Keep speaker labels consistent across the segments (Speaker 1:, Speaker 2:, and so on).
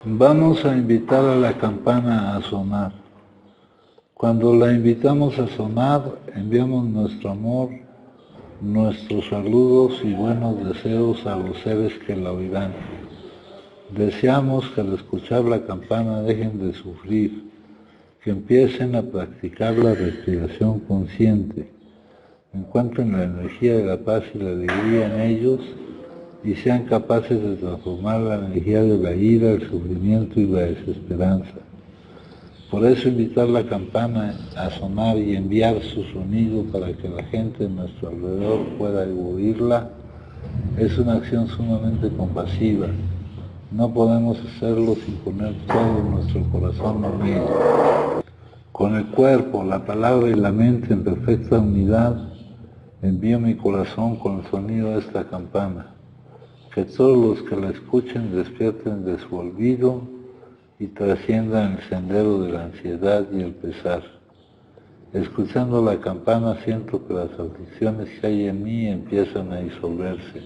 Speaker 1: Vamos a invitar a la campana a sonar. Cuando la invitamos a sonar, enviamos nuestro amor, nuestros saludos y buenos deseos a los seres que la oirán. Deseamos que al escuchar la campana dejen de sufrir, que empiecen a practicar la respiración consciente, encuentren la energía de la paz y la alegría en ellos y sean capaces de transformar la energía de la ira, el sufrimiento y la desesperanza. Por eso invitar la campana a sonar y enviar su sonido para que la gente en nuestro alrededor pueda oírla es una acción sumamente compasiva. No podemos hacerlo sin poner todo nuestro corazón en ello. Con el cuerpo, la palabra y la mente en perfecta unidad, envío mi corazón con el sonido de esta campana. Que todos los que la escuchen despierten de su olvido y trasciendan el sendero de la ansiedad y el pesar. Escuchando la campana siento que las aflicciones que hay en mí empiezan a disolverse.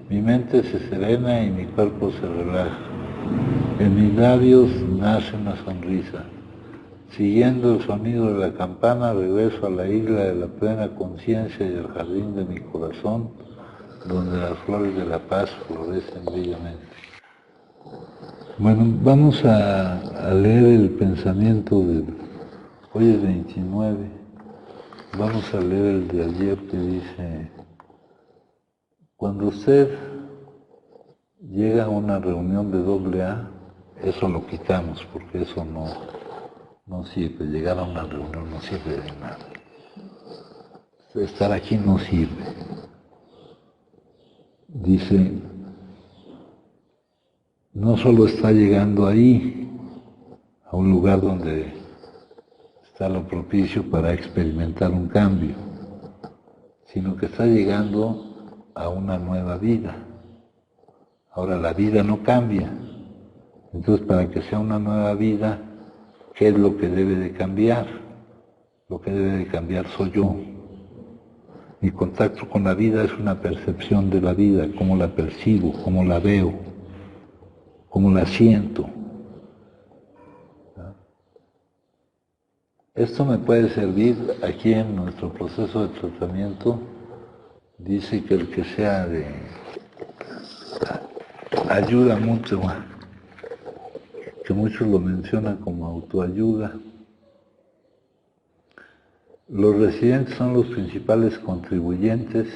Speaker 1: Mi mente se serena y mi cuerpo se relaja. En mis labios nace una sonrisa. Siguiendo el sonido de la campana regreso a la isla de la plena conciencia y al jardín de mi corazón, donde las flores de la paz florecen bellamente. Bueno, vamos a leer el pensamiento de hoy es 29. Vamos a leer el de ayer que dice: cuando usted llega a una reunión de AA, eso lo quitamos porque eso no sirve. Llegar a una reunión no sirve de nada. Estar aquí no sirve. Dice, no solo está llegando ahí, a un lugar donde está lo propicio para experimentar un cambio, sino que está llegando a una nueva vida. Ahora la vida no cambia, entonces para que sea una nueva vida, ¿qué es lo que debe de cambiar? Lo que debe de cambiar soy yo. Mi contacto con la vida es una percepción de la vida, cómo la percibo, cómo la veo, cómo la siento. Esto me puede servir aquí en nuestro proceso de tratamiento. Dice que el que sea de ayuda mutua, que muchos lo mencionan como autoayuda. Los residentes son los principales contribuyentes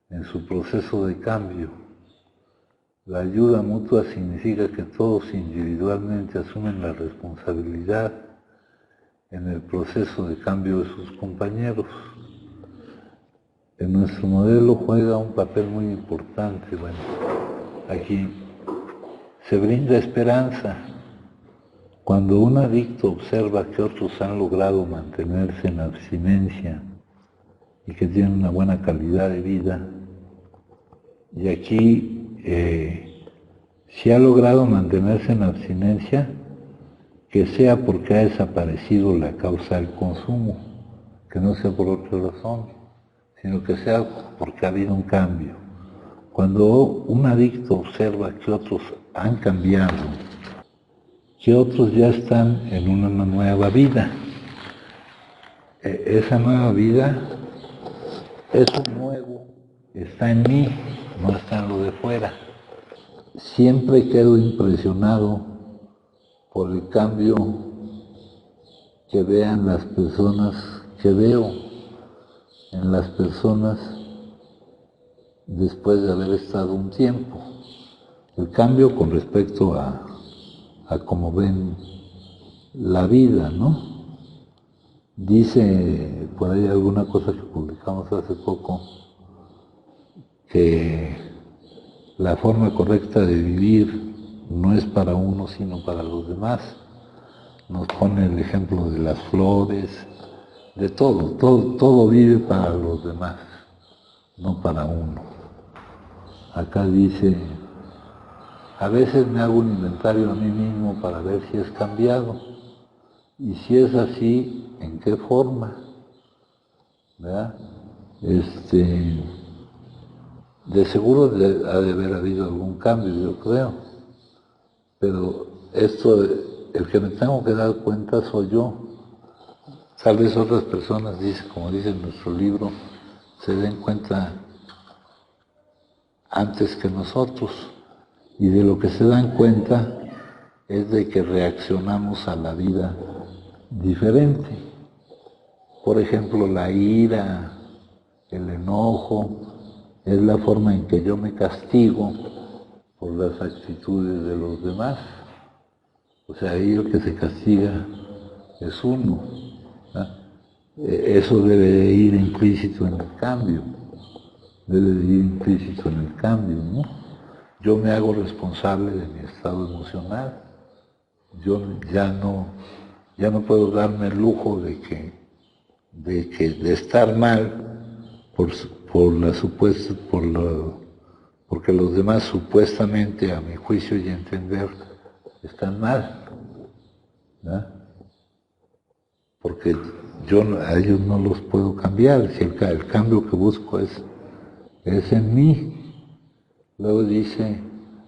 Speaker 1: en su proceso de cambio. La ayuda mutua significa que todos individualmente asumen la responsabilidad en el proceso de cambio de sus compañeros. En nuestro modelo juega un papel muy importante. Bueno, aquí se brinda esperanza. Cuando un adicto observa que otros han logrado mantenerse en abstinencia y que tienen una buena calidad de vida, y aquí si ha logrado mantenerse en abstinencia, que sea porque ha desaparecido la causa del consumo, que no sea por otra razón, sino que sea porque ha habido un cambio. Cuando un adicto observa que otros han cambiado, que otros ya están en una nueva vida, esa nueva vida, eso nuevo está en mí, no está en lo de fuera. Siempre quedo impresionado por el cambio que vean las personas, que veo en las personas después de haber estado un tiempo. El cambio con respecto a cómo ven la vida, ¿no? Dice por ahí alguna cosa que publicamos hace poco, que la forma correcta de vivir no es para uno, sino para los demás. Nos pone el ejemplo de las flores, de todo vive para los demás, no para uno. Acá dice, a veces me hago un inventario a mí mismo para ver si es cambiado, y si es así, ¿en qué forma? ¿Verdad? De seguro ha de haber habido algún cambio, yo creo. pero esto, el que me tengo que dar cuenta soy yo. Tal vez otras personas, como dice en nuestro libro, se den cuenta antes que nosotros. Y de lo que se dan cuenta es de que reaccionamos a la vida diferente. Por ejemplo, la ira, el enojo, es la forma en que yo me castigo por las actitudes de los demás. O sea, ahí el que se castiga es uno, ¿no? Eso debe de ir implícito en el cambio, ¿no? Yo me hago responsable de mi estado emocional. Yo ya no puedo darme el lujo de estar mal porque los demás supuestamente, a mi juicio y entender, están mal, ¿no? Porque yo a ellos no los puedo cambiar, si el cambio que busco es en mí. Luego dice,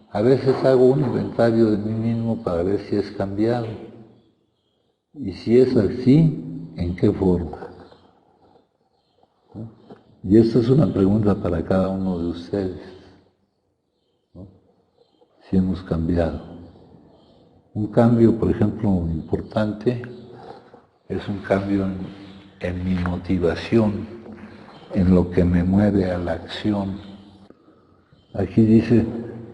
Speaker 1: a veces hago un inventario de mí mismo para ver si es cambiado. Y si es así, ¿en qué forma? ¿No? Y esta es una pregunta para cada uno de ustedes, ¿no? Si hemos cambiado. Un cambio, por ejemplo, importante, es un cambio en mi motivación, en lo que me mueve a la acción. Aquí dice,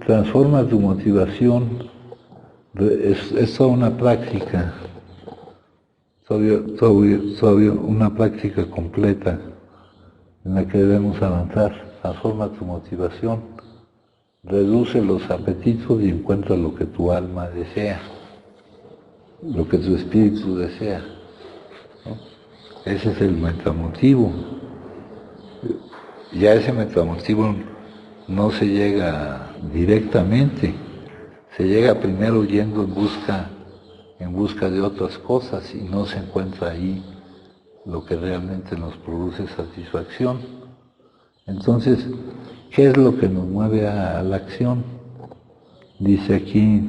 Speaker 1: transforma tu motivación, es toda una práctica, todavía una práctica completa en la que debemos avanzar. Transforma tu motivación, reduce los apetitos y encuentra lo que tu alma desea, lo que tu espíritu desea, ¿no? Ese es el metamotivo. Ya ese metamotivo no se llega directamente, se llega primero yendo en busca de otras cosas y no se encuentra ahí lo que realmente nos produce satisfacción. Entonces, ¿qué es lo que nos mueve a la acción? Dice aquí,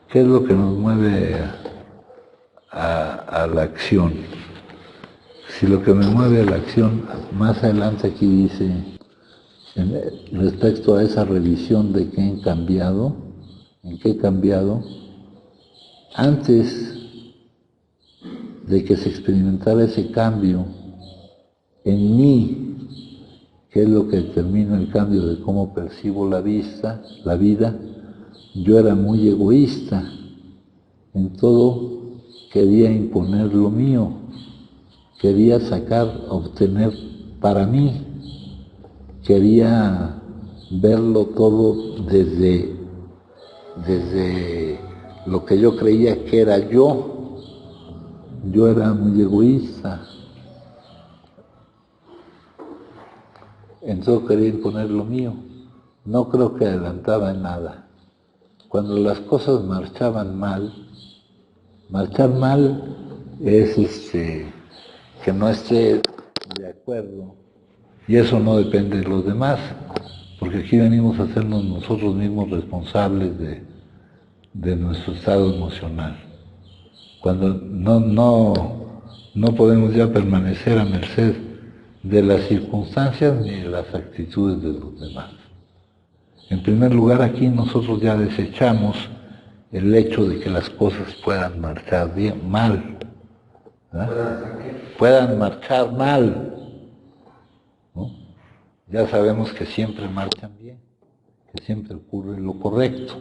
Speaker 1: ¿qué es lo que nos mueve a la acción? Si lo que me mueve a la acción, más adelante aquí dice, respecto a esa revisión de qué he cambiado, en qué he cambiado, antes de que se experimentara ese cambio en mí, que es lo que determina el cambio de cómo percibo la vida, yo era muy egoísta, en todo quería imponer lo mío, quería obtener para mí, quería verlo todo desde lo que yo creía que era yo. Yo era muy egoísta. Entonces quería imponer lo mío. No creo que adelantaba en nada. Cuando las cosas marchaban mal, marchar mal es que no esté de acuerdo. Y eso no depende de los demás, porque aquí venimos a hacernos nosotros mismos responsables de nuestro estado emocional. Cuando no podemos ya permanecer a merced de las circunstancias ni de las actitudes de los demás. En primer lugar, aquí nosotros ya desechamos el hecho de que las cosas puedan marchar mal, ¿verdad? Puedan marchar mal, ¿no? Ya sabemos que siempre marchan bien, que siempre ocurre lo correcto.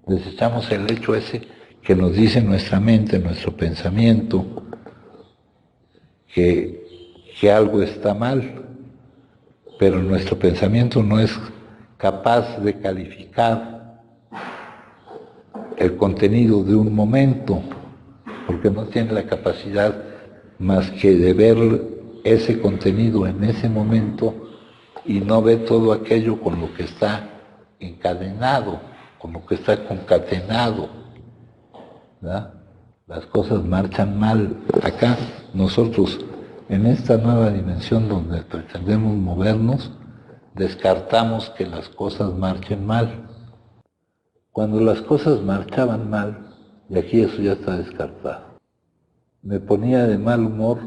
Speaker 1: Desechamos el hecho ese que nos dice nuestra mente, nuestro pensamiento, que algo está mal, pero nuestro pensamiento no es capaz de calificar el contenido de un momento, porque no tiene la capacidad más que de ver ese contenido en ese momento y no ve todo aquello con lo que está encadenado, con lo que está concatenado, ¿verdad? Las cosas marchan mal. Acá nosotros, en esta nueva dimensión donde pretendemos movernos, descartamos que las cosas marchen mal. Cuando las cosas marchaban mal, y aquí eso ya está descartado, me ponía de mal humor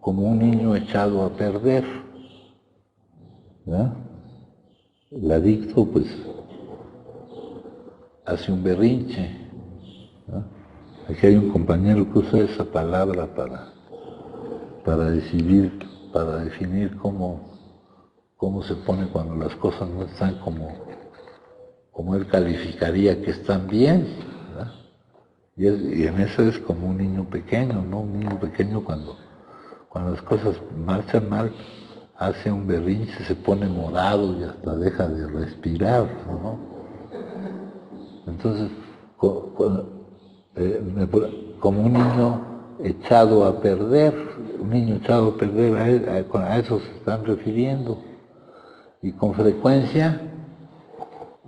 Speaker 1: como un niño echado a perder, ¿verdad? El adicto, pues, hace un berrinche, ¿no? Aquí hay un compañero que usa esa palabra para definir cómo se pone cuando las cosas no están como él calificaría que están bien, ¿verdad? Y en eso es como un niño pequeño, ¿no? Un niño pequeño cuando las cosas marchan mal, hace un berrinche, se pone morado y hasta deja de respirar, ¿no? Entonces, como un niño echado a perder, a eso se están refiriendo. Y con frecuencia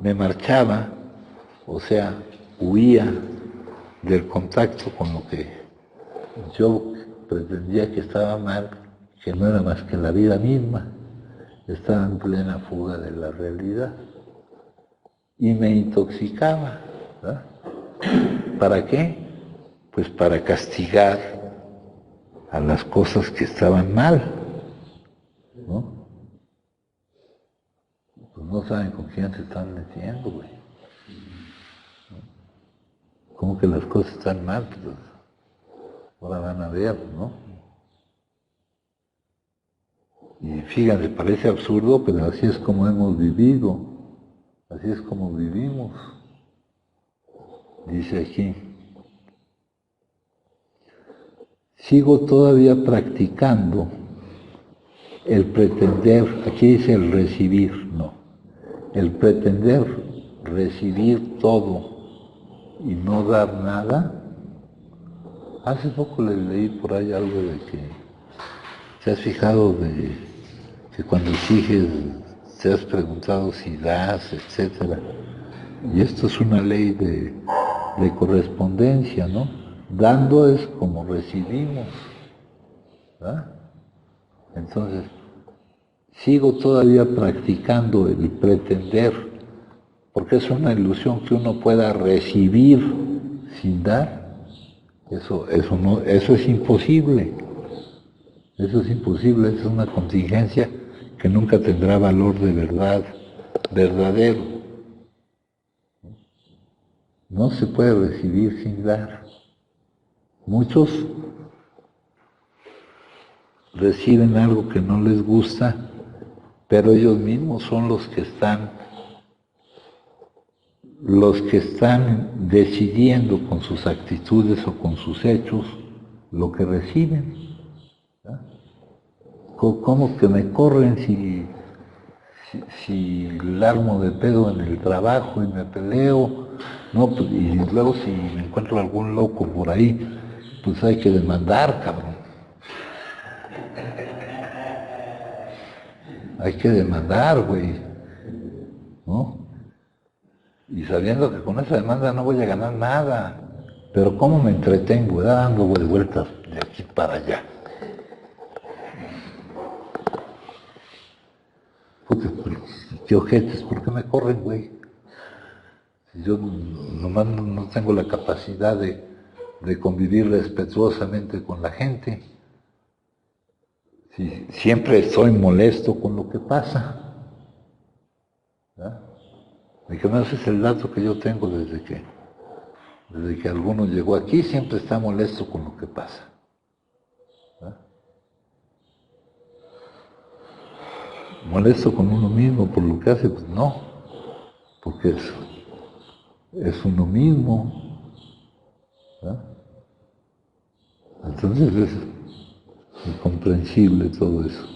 Speaker 1: me marchaba, o sea, huía del contacto con lo que yo pretendía que estaba mal, que no era más que la vida misma, estaba en plena fuga de la realidad. Y me intoxicaba, ¿verdad? ¿Para qué? Pues para castigar a las cosas que estaban mal, ¿no? Pues no saben con quién se están metiendo, güey. ¿Cómo que las cosas están mal? Pues ahora van a ver, ¿no? Y fíjense, parece absurdo, pero así es como hemos vivido, así es como vivimos. Dice aquí, sigo todavía practicando el pretender, aquí dice el recibir, no, el pretender recibir todo y no dar nada. Hace poco le leí por ahí algo de que, ¿te has fijado de que cuando exiges te has preguntado si das, etcétera? Y esto es una ley de correspondencia, ¿no? Dando es como recibimos, ¿verdad? Entonces, sigo todavía practicando el pretender, porque es una ilusión que uno pueda recibir sin dar. Eso es imposible. Eso es imposible, es una contingencia que nunca tendrá valor de verdad, verdadero. No se puede recibir sin dar. Muchos reciben algo que no les gusta, pero ellos mismos son los que están decidiendo con sus actitudes o con sus hechos lo que reciben. ¿Verdad? ¿Cómo que me corren si largo de pedo en el trabajo y me peleo? No, pues, y luego si me encuentro algún loco por ahí, pues hay que demandar, cabrón. Hay que demandar, güey, ¿no? Y sabiendo que con esa demanda no voy a ganar nada. Pero ¿cómo me entretengo? Dando vueltas de aquí para allá. ¿Qué ojetes? ¿Por qué me corren, güey? Si yo nomás no tengo la capacidad de convivir respetuosamente con la gente. Si siempre estoy molesto con lo que pasa. ¿Verdad? De que más es el dato que yo tengo desde que alguno llegó aquí, siempre está molesto con lo que pasa. ¿Verdad? Molesto con uno mismo por lo que hace, pues no, porque es uno mismo. ¿Verdad? Entonces es incomprensible todo eso.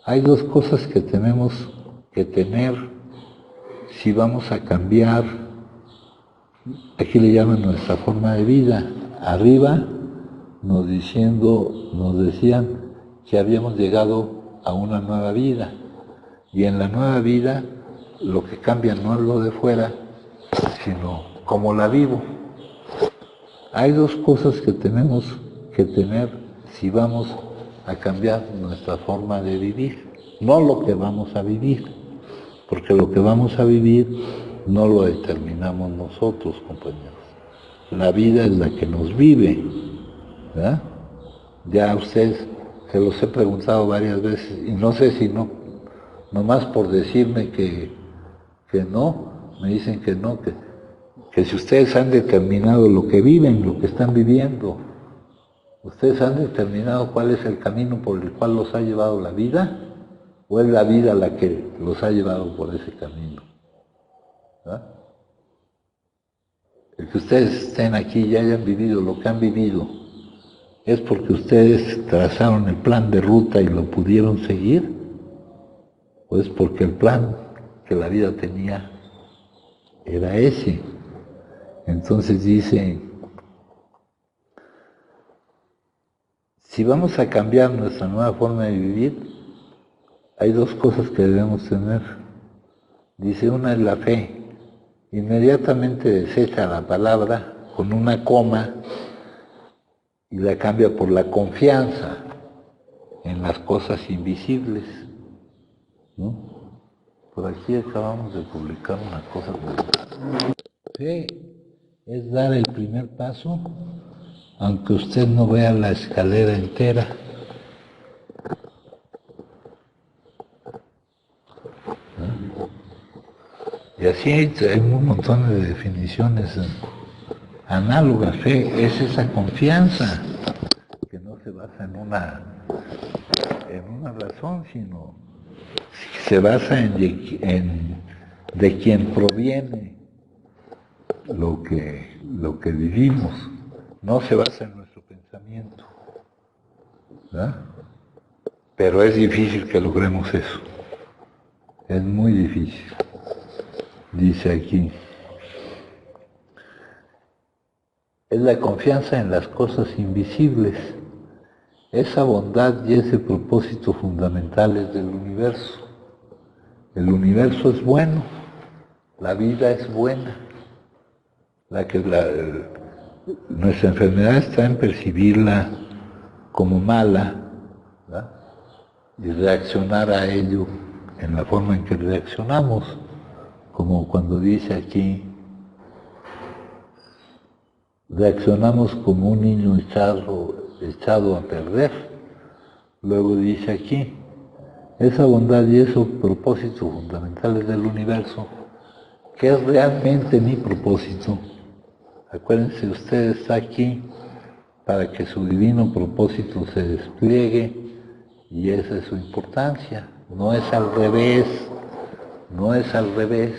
Speaker 1: Hay dos cosas que tenemos que tener si vamos a cambiar, aquí le llaman nuestra forma de vida. Arriba nos decían que habíamos llegado a una nueva vida. Y en la nueva vida lo que cambia no es lo de fuera, sino cómo la vivo. Hay dos cosas que tenemos que tener si vamos a cambiar nuestra forma de vivir, no lo que vamos a vivir, porque lo que vamos a vivir no lo determinamos nosotros, compañeros. La vida es la que nos vive, ¿verdad? Ya a ustedes se los he preguntado varias veces y no sé si no, nomás por decirme que no, me dicen que no, que si ustedes han determinado lo que viven, lo que están viviendo, ustedes han determinado cuál es el camino por el cual los ha llevado la vida, o es la vida la que los ha llevado por ese camino. ¿Verdad? El que ustedes estén aquí y hayan vivido lo que han vivido, ¿es porque ustedes trazaron el plan de ruta y lo pudieron seguir? ¿O es porque el plan que la vida tenía era ese? Entonces dice, si vamos a cambiar nuestra nueva forma de vivir, hay dos cosas que debemos tener. Dice, una es la fe. Inmediatamente desecha la palabra con una coma y la cambia por la confianza en las cosas invisibles, ¿no? Por aquí acabamos de publicar una cosa. Fe es dar el primer paso, aunque usted no vea la escalera entera. ¿No? Y así hay un montón de definiciones análogas. Fe es esa confianza que no se basa en una razón, sino se basa en de quien proviene lo que vivimos, no se basa en nuestro pensamiento, ¿verdad? Pero es difícil que logremos eso, es muy difícil. Dice aquí, es la confianza en las cosas invisibles, esa bondad y ese propósito fundamentales del universo. El universo es bueno, la vida es buena. Nuestra enfermedad está en percibirla como mala, ¿verdad? Y reaccionar a ello en la forma en que reaccionamos, como cuando dice aquí, reaccionamos como un niño echado a perder. Luego dice aquí, esa bondad y esos propósitos fundamentales del universo, que es realmente mi propósito. Acuérdense, usted está aquí para que su divino propósito se despliegue y esa es su importancia. No es al revés, no es al revés.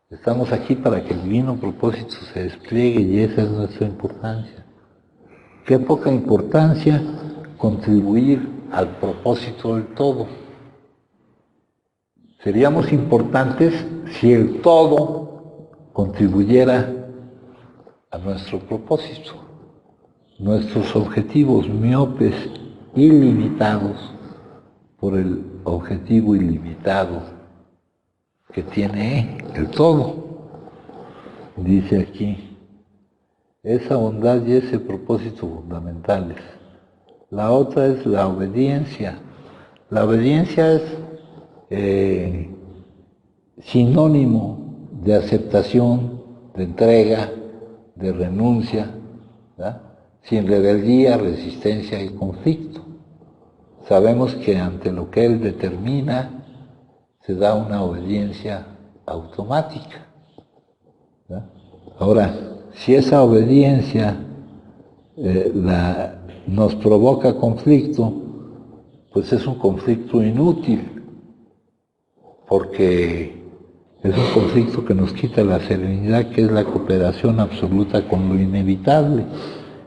Speaker 1: Estamos aquí para que el divino propósito se despliegue y esa es nuestra importancia. Qué poca importancia contribuir al propósito del todo. Seríamos importantes si el todo contribuyera a nuestro propósito. Nuestros objetivos miopes ilimitados por el objetivo ilimitado que tiene el todo. Dice aquí, esa bondad y ese propósito fundamentales. La otra es la obediencia. La obediencia es sinónimo de aceptación, de entrega, de renuncia, ¿verdad? Sin rebeldía, resistencia y conflicto. Sabemos que ante lo que Él determina se da una obediencia automática, ¿verdad? Ahora, si esa obediencia nos provoca conflicto, pues es un conflicto inútil, porque es un conflicto que nos quita la serenidad, que es la cooperación absoluta con lo inevitable.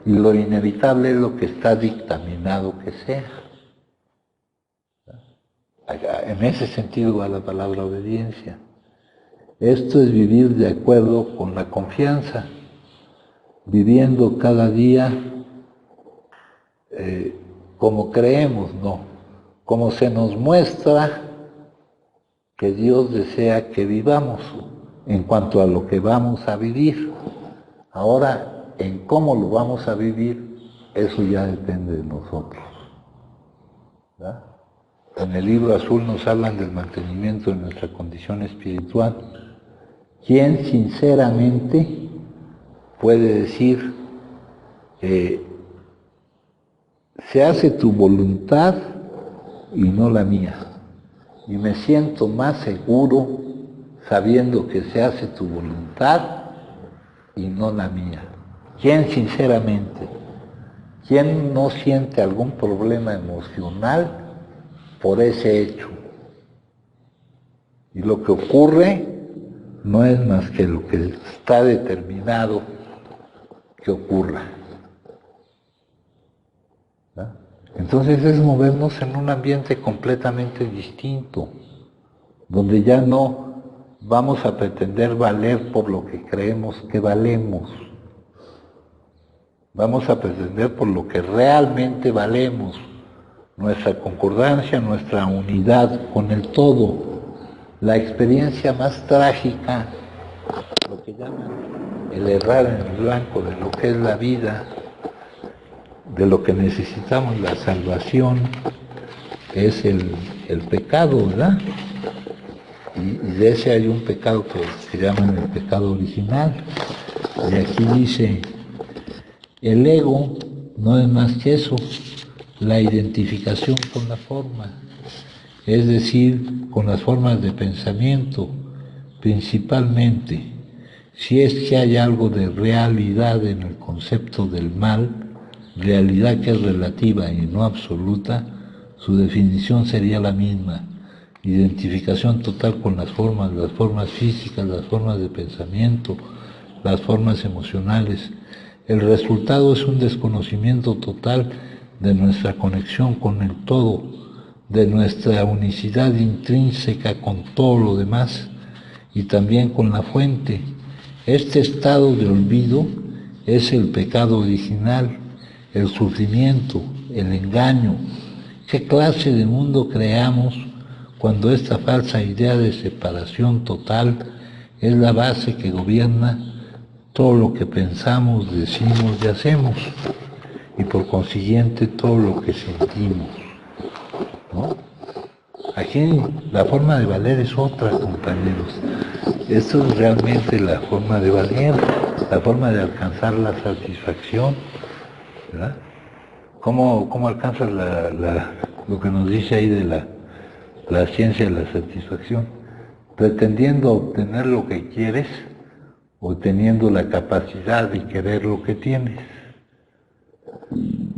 Speaker 1: Y lo inevitable es lo que está dictaminado que sea. En ese sentido va la palabra obediencia. Esto es vivir de acuerdo con la confianza, viviendo cada día como creemos, no, como se nos muestra que Dios desea que vivamos en cuanto a lo que vamos a vivir. Ahora, en cómo lo vamos a vivir, eso ya depende de nosotros, ¿verdad? En el libro azul nos hablan del mantenimiento de nuestra condición espiritual. ¿Quién sinceramente puede decir, se hace tu voluntad y no la mía? Y me siento más seguro sabiendo que se hace tu voluntad y no la mía. ¿Quién sinceramente? ¿Quién no siente algún problema emocional por ese hecho? Y lo que ocurre no es más que lo que está determinado que ocurra. ¿verdad? Entonces es movernos en un ambiente completamente distinto, donde ya no vamos a pretender valer por lo que creemos que valemos. Vamos a pretender por lo que realmente valemos, nuestra concordancia, nuestra unidad con el todo, la experiencia más trágica, lo que llaman el errar en el blanco de lo que es la vida, de lo que necesitamos la salvación, es el pecado, ¿verdad? Y de ese hay un pecado que se llama el pecado original. Y aquí dice, el ego no es más que eso, la identificación con la forma, es decir, con las formas de pensamiento, principalmente. Si es que hay algo de realidad en el concepto del mal, realidad que es relativa y no absoluta, su definición sería la misma, identificación total con las formas físicas, las formas de pensamiento, las formas emocionales. El resultado es un desconocimiento total de nuestra conexión con el todo, de nuestra unicidad intrínseca con todo lo demás y también con la fuente. Este estado de olvido es el pecado original, el sufrimiento, el engaño. ¿Qué clase de mundo creamos cuando esta falsa idea de separación total es la base que gobierna todo lo que pensamos, decimos y hacemos, y por consiguiente todo lo que sentimos, ¿no? Aquí la forma de valer es otra, compañeros. Esto es realmente la forma de valer, la forma de alcanzar la satisfacción, ¿verdad? ¿Cómo alcanzas lo que nos dice ahí de la ciencia de la satisfacción? Pretendiendo obtener lo que quieres o teniendo la capacidad de querer lo que tienes.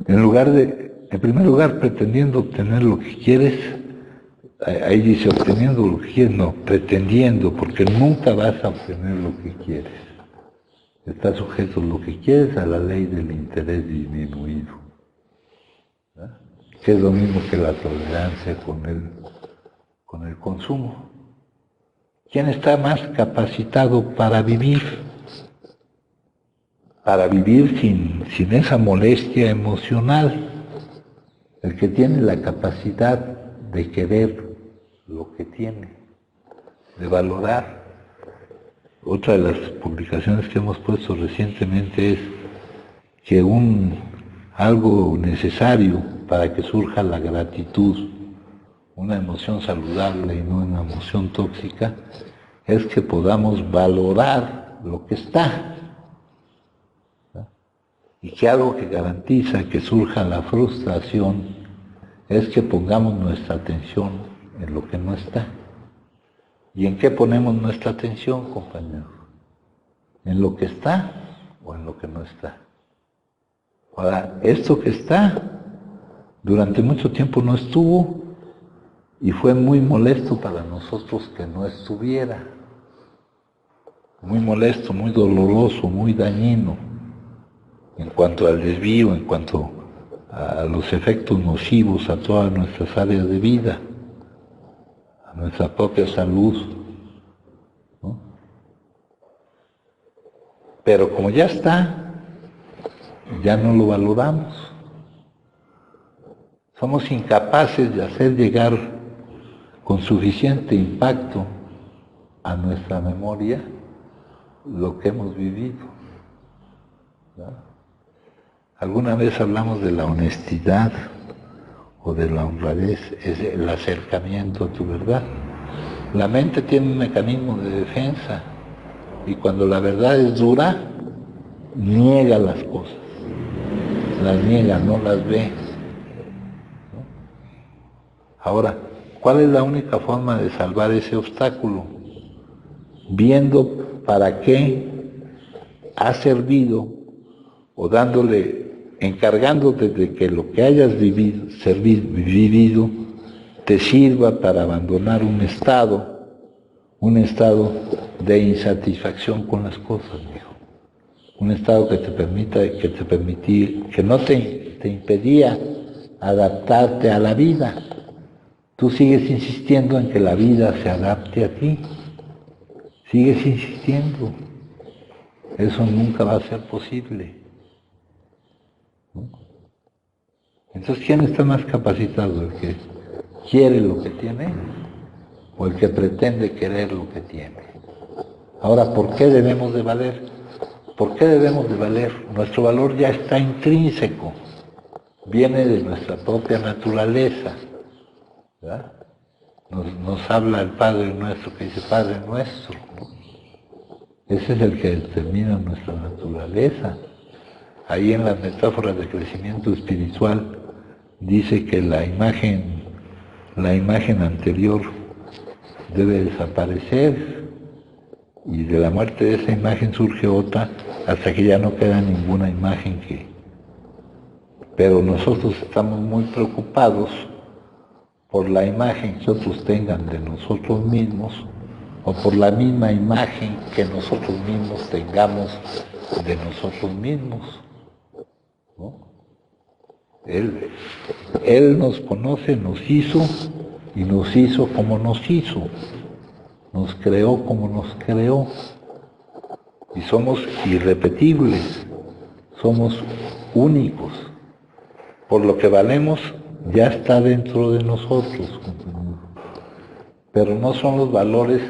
Speaker 1: En primer lugar, pretendiendo obtener lo que quieres, ahí dice obteniendo lo que quieres, no, pretendiendo, porque nunca vas a obtener lo que quieres. Está sujeto lo que quieres a la ley del interés disminuido, ¿verdad? Que es lo mismo que la tolerancia con el consumo. ¿Quién está más capacitado para vivir? Para vivir sin esa molestia emocional. El que tiene la capacidad de querer lo que tiene, de valorar. Otra de las publicaciones que hemos puesto recientemente es que algo necesario para que surja la gratitud, una emoción saludable y no una emoción tóxica, es que podamos valorar lo que está. Y que algo que garantiza que surja la frustración es que pongamos nuestra atención en lo que no está. ¿Y en qué ponemos nuestra atención, compañeros? ¿En lo que está o en lo que no está? Ahora, esto que está, durante mucho tiempo no estuvo y fue muy molesto para nosotros que no estuviera. Muy molesto, muy doloroso, muy dañino en cuanto al desvío, en cuanto a los efectos nocivos a todas nuestras áreas de vida, a nuestra propia salud, ¿no? Pero como ya está, ya no lo valoramos. Somos incapaces de hacer llegar con suficiente impacto a nuestra memoria lo que hemos vivido, ¿no? Alguna vez hablamos de la honestidad o de la honradez es el acercamiento a tu verdad. La mente tiene un mecanismo de defensa y cuando la verdad es dura, niega las cosas, las niega, no las ve. Ahora, ¿cuál es la única forma de salvar ese obstáculo? Viendo para qué ha servido o encargándote de que lo que hayas vivido te sirva para abandonar un estado de insatisfacción con las cosas, hijo. Un estado que no te impedía adaptarte a la vida. Tú sigues insistiendo en que la vida se adapte a ti. Sigues insistiendo. Eso nunca va a ser posible. Entonces, ¿quién está más capacitado? ¿El que quiere lo que tiene o el que pretende querer lo que tiene? Ahora, ¿por qué debemos de valer? ¿Por qué debemos de valer? Nuestro valor ya está intrínseco. Viene de nuestra propia naturaleza. ¿Verdad? Nos habla el Padre Nuestro, que dice Padre Nuestro. Ese es el que determina nuestra naturaleza. Ahí en las metáforas de crecimiento espiritual dice que la imagen anterior debe desaparecer y de la muerte de esa imagen surge otra hasta que ya no queda ninguna imagen que... Pero nosotros estamos muy preocupados por la imagen que otros tengan de nosotros mismos o por la misma imagen que nosotros mismos tengamos de nosotros mismos, ¿no? Él nos conoce, nos hizo y nos hizo como nos hizo, nos creó como nos creó y somos irrepetibles, somos únicos, por lo que valemos ya está dentro de nosotros, pero no son los valores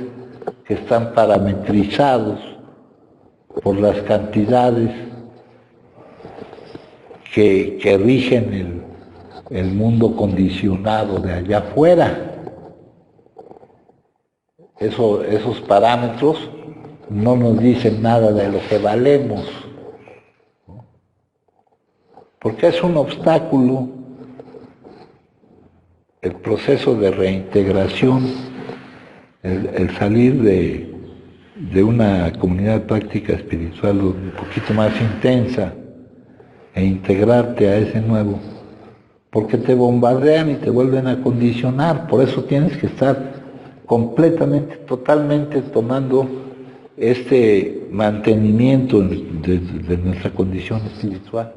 Speaker 1: que están parametrizados por las cantidades que rigen el mundo condicionado de allá afuera. Esos parámetros no nos dicen nada de lo que valemos, ¿no? Porque es un obstáculo el proceso de reintegración, el salir de una comunidad de práctica espiritual un poquito más intensa e integrarte a ese nuevo, porque te bombardean y te vuelven a condicionar. Por eso tienes que estar completamente, totalmente tomando este mantenimiento de nuestra condición espiritual,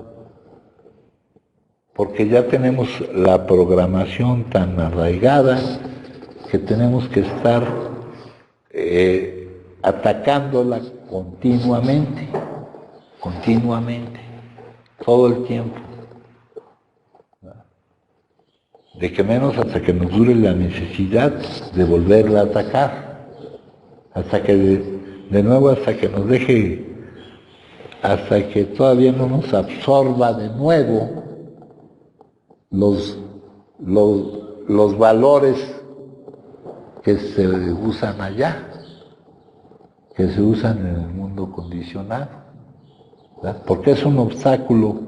Speaker 1: porque ya tenemos la programación tan arraigada que tenemos que estar atacándola continuamente, todo el tiempo. De que menos hasta que nos dure la necesidad de volverla a atacar, hasta que de nuevo, hasta que nos deje, hasta que todavía no nos absorba de nuevo los valores que se usan allá, que se usan en el mundo condicionado, ¿verdad? Porque es un obstáculo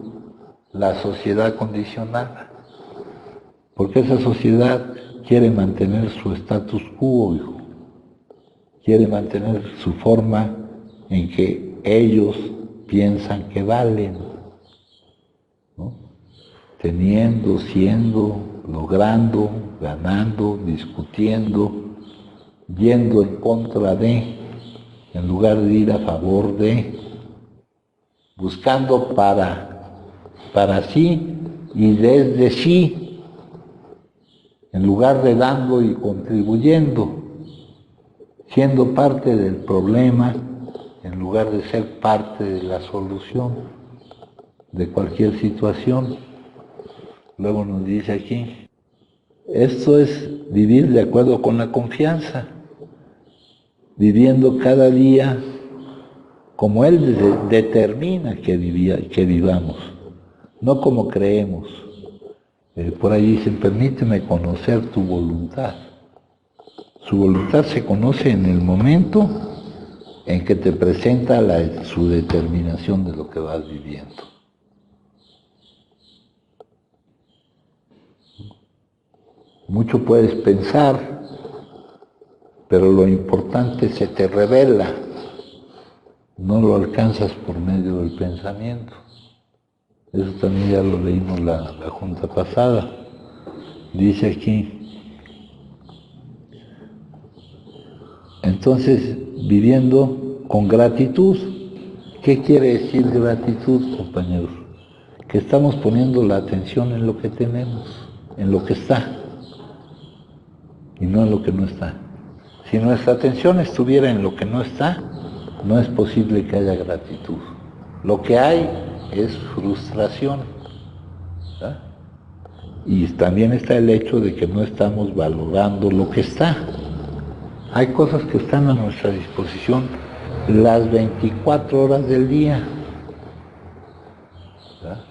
Speaker 1: la sociedad condicionada, porque esa sociedad quiere mantener su status quo, hijo. Quiere mantener su forma en que ellos piensan que valen, ¿no? Teniendo, siendo, logrando, ganando, discutiendo, yendo en contra de, en lugar de ir a favor de, buscando para sí y desde sí, en lugar de dando y contribuyendo, siendo parte del problema en lugar de ser parte de la solución de cualquier situación. Luego nos dice aquí, esto es vivir de acuerdo con la confianza, viviendo cada día como Él determina que vivamos, no como creemos. Por ahí dicen, permíteme conocer tu voluntad. Su voluntad se conoce en el momento en que te presenta su determinación de lo que vas viviendo. Mucho puedes pensar, pero lo importante se te revela. No lo alcanzas por medio del pensamiento. Eso también ya lo leímos la junta pasada. Dice aquí, entonces, viviendo con gratitud. ¿Qué quiere decir gratitud, compañeros? Que estamos poniendo la atención en lo que tenemos, en lo que está, y no en lo que no está. Si nuestra atención estuviera en lo que no está, no es posible que haya gratitud. Lo que hay es frustración, ¿verdad? Y también está el hecho de que no estamos valorando lo que está. Hay cosas que están a nuestra disposición las 24 horas del día, ¿verdad?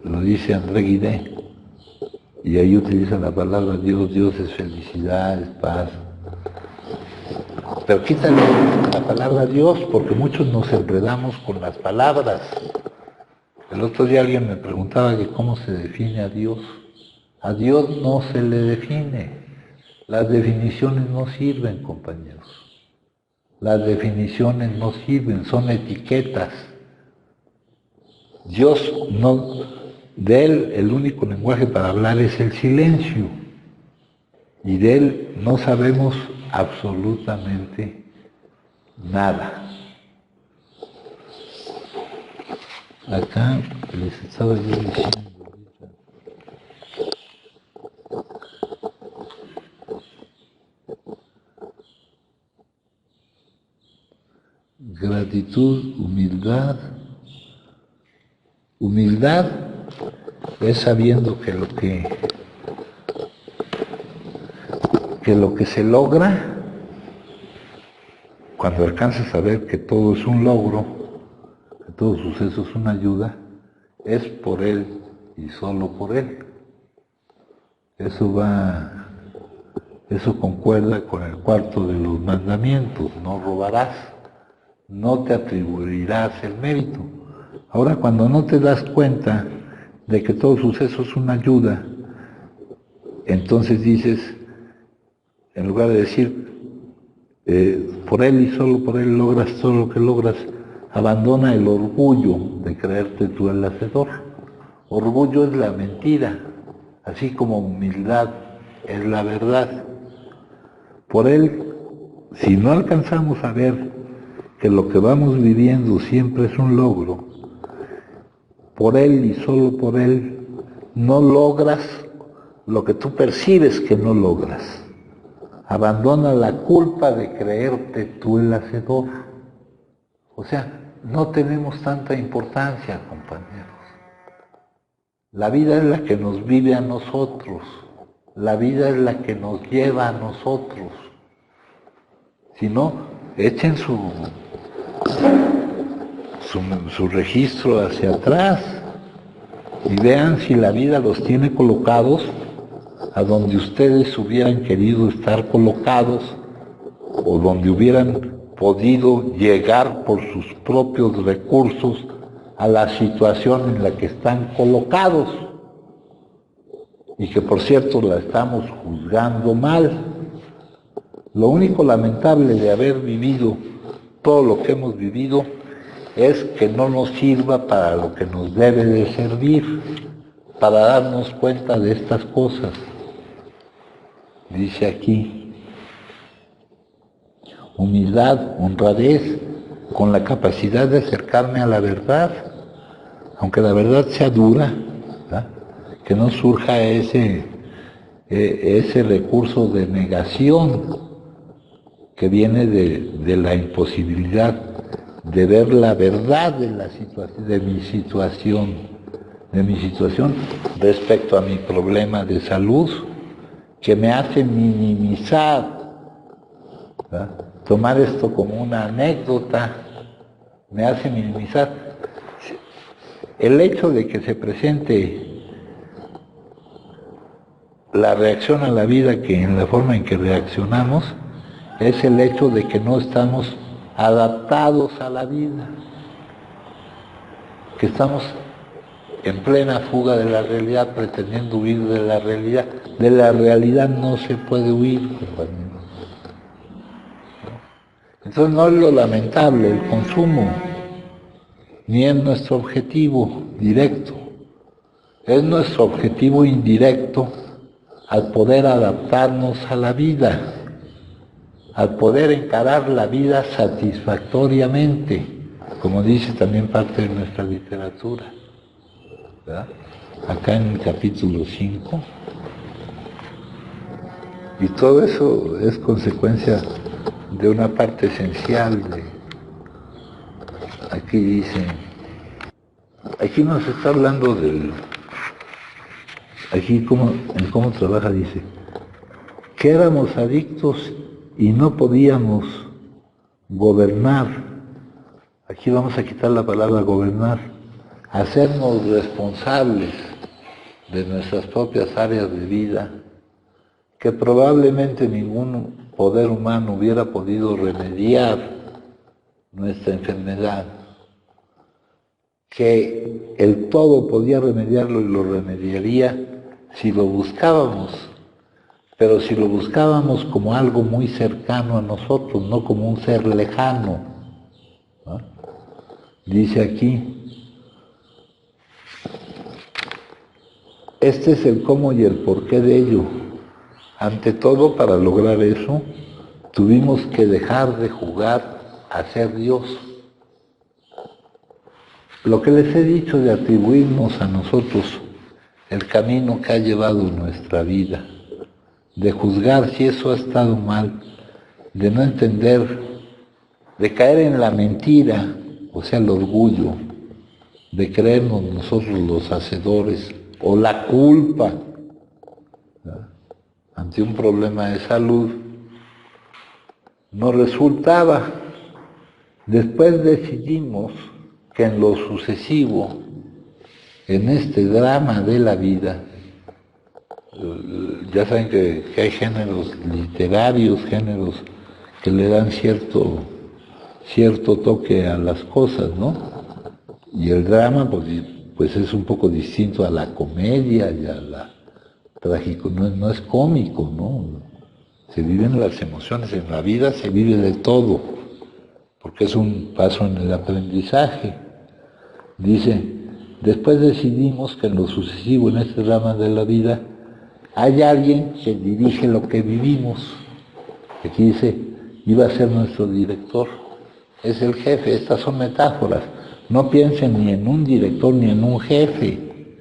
Speaker 1: Lo dice André Guidé, y ahí utiliza la palabra Dios. Dios es felicidad, es paz. Pero quítale la palabra Dios, porque muchos nos enredamos con las palabras. El otro día alguien me preguntaba que cómo se define a Dios. A Dios no se le define. Las definiciones no sirven, compañeros. Las definiciones no sirven, son etiquetas. Dios no, de Él el único lenguaje para hablar es el silencio. Y de Él no sabemos absolutamente nada. Acá les estaba yo diciendo ahorita. Gratitud, humildad. Humildad es sabiendo que lo que se logra, cuando alcanzas a ver que todo es un logro, que todo suceso es una ayuda, es por Él y solo por Él. Eso concuerda con el cuarto de los mandamientos: no robarás, no te atribuirás el mérito. Ahora, cuando no te das cuenta de que todo suceso es una ayuda, entonces dices, en lugar de decir, por Él y solo por Él logras todo lo que logras, abandona el orgullo de creerte tú el hacedor. Orgullo es la mentira, así como humildad es la verdad. Por Él, si no alcanzamos a ver que lo que vamos viviendo siempre es un logro, por Él y solo por Él, no logras lo que tú percibes que no logras. Abandona la culpa de creerte tú el hacedor. O sea, no tenemos tanta importancia, compañeros. La vida es la que nos vive a nosotros. La vida es la que nos lleva a nosotros. Si no, echen su registro hacia atrás y vean si la vida los tiene colocados a donde ustedes hubieran querido estar colocados, o donde hubieran podido llegar por sus propios recursos a la situación en la que están colocados, y que por cierto la estamos juzgando mal. Lo único lamentable de haber vivido todo lo que hemos vivido es que no nos sirva para lo que nos debe de servir, para darnos cuenta de estas cosas. Dice aquí, humildad, honradez, con la capacidad de acercarme a la verdad, aunque la verdad sea dura, ¿verdad? Que no surja ese recurso de negación que viene de la imposibilidad de ver la verdad de mi situación respecto a mi problema de salud, que me hace minimizar, ¿verdad? Tomar esto como una anécdota me hace minimizar. El hecho de que se presente la reacción a la vida, que en la forma en que reaccionamos, es el hecho de que no estamos adaptados a la vida, que estamos en plena fuga de la realidad, pretendiendo huir de la realidad. De la realidad no se puede huir, compañeros. Entonces no es lo lamentable el consumo, ni es nuestro objetivo directo, es nuestro objetivo indirecto al poder adaptarnos a la vida, al poder encarar la vida satisfactoriamente, como dice también parte de nuestra literatura, ¿verdad? Acá en el capítulo 5, y todo eso es consecuencia de una parte esencial de, aquí dice, aquí nos está hablando del, aquí en cómo trabaja, dice, que éramos adictos y no podíamos gobernar. Aquí vamos a quitar la palabra gobernar, hacernos responsables de nuestras propias áreas de vida, que probablemente ningún poder humano hubiera podido remediar nuestra enfermedad, que el todo podía remediarlo y lo remediaría si lo buscábamos, pero si lo buscábamos como algo muy cercano a nosotros, no como un ser lejano, ¿no? Dice aquí, este es el cómo y el porqué de ello. Ante todo, para lograr eso, tuvimos que dejar de jugar a ser Dios. Lo que les he dicho de atribuirnos a nosotros el camino que ha llevado nuestra vida, de juzgar si eso ha estado mal, de no entender, de caer en la mentira, o sea, el orgullo, de creernos nosotros los hacedores, o la culpa, ¿verdad? Ante un problema de salud, nos resultaba. Después decidimos que en lo sucesivo, en este drama de la vida, ya saben que hay géneros literarios, géneros que le dan cierto toque a las cosas, ¿no? Y el drama, pues es un poco distinto a la comedia y a la trágico, no es cómico, ¿no? Se viven las emociones, en la vida se vive de todo, porque es un paso en el aprendizaje. Dice, después decidimos que en lo sucesivo, en este drama de la vida, hay alguien que dirige lo que vivimos. Aquí dice, iba a ser nuestro director, es el jefe. Estas son metáforas. No piensen ni en un director ni en un jefe.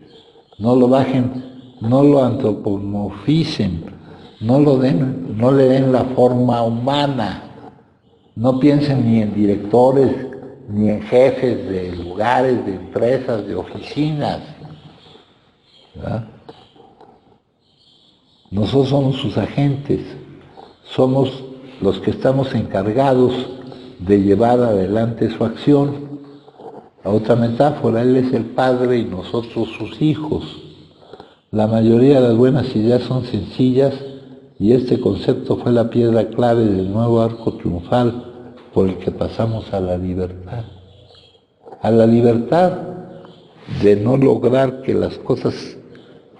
Speaker 1: No lo bajen, no lo antropomorficen, no le den la forma humana. No piensen ni en directores, ni en jefes de lugares, de empresas, de oficinas, ¿verdad? Nosotros somos sus agentes, somos los que estamos encargados de llevar adelante su acción. La otra metáfora, Él es el Padre y nosotros sus hijos. La mayoría de las buenas ideas son sencillas y este concepto fue la piedra clave del nuevo arco triunfal por el que pasamos a la libertad. A la libertad de no lograr que las cosas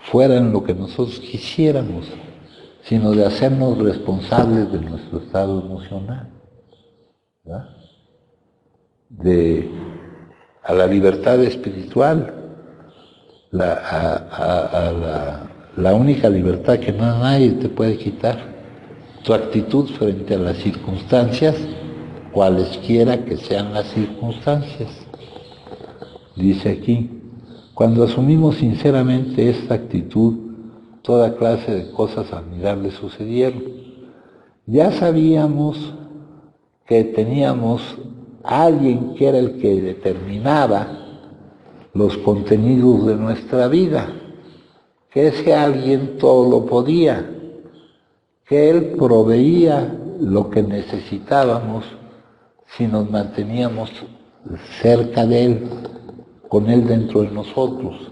Speaker 1: fueran lo que nosotros quisiéramos, sino de hacernos responsables de nuestro estado emocional, ¿verdad? A la libertad espiritual, la única libertad que nadie te puede quitar, tu actitud frente a las circunstancias, cualesquiera que sean las circunstancias. Dice aquí, cuando asumimos sinceramente esta actitud, toda clase de cosas admirables sucedieron. Ya sabíamos que teníamos a alguien que era el que determinaba los contenidos de nuestra vida, que ese alguien todo lo podía, que Él proveía lo que necesitábamos si nos manteníamos cerca de Él, con Él dentro de nosotros.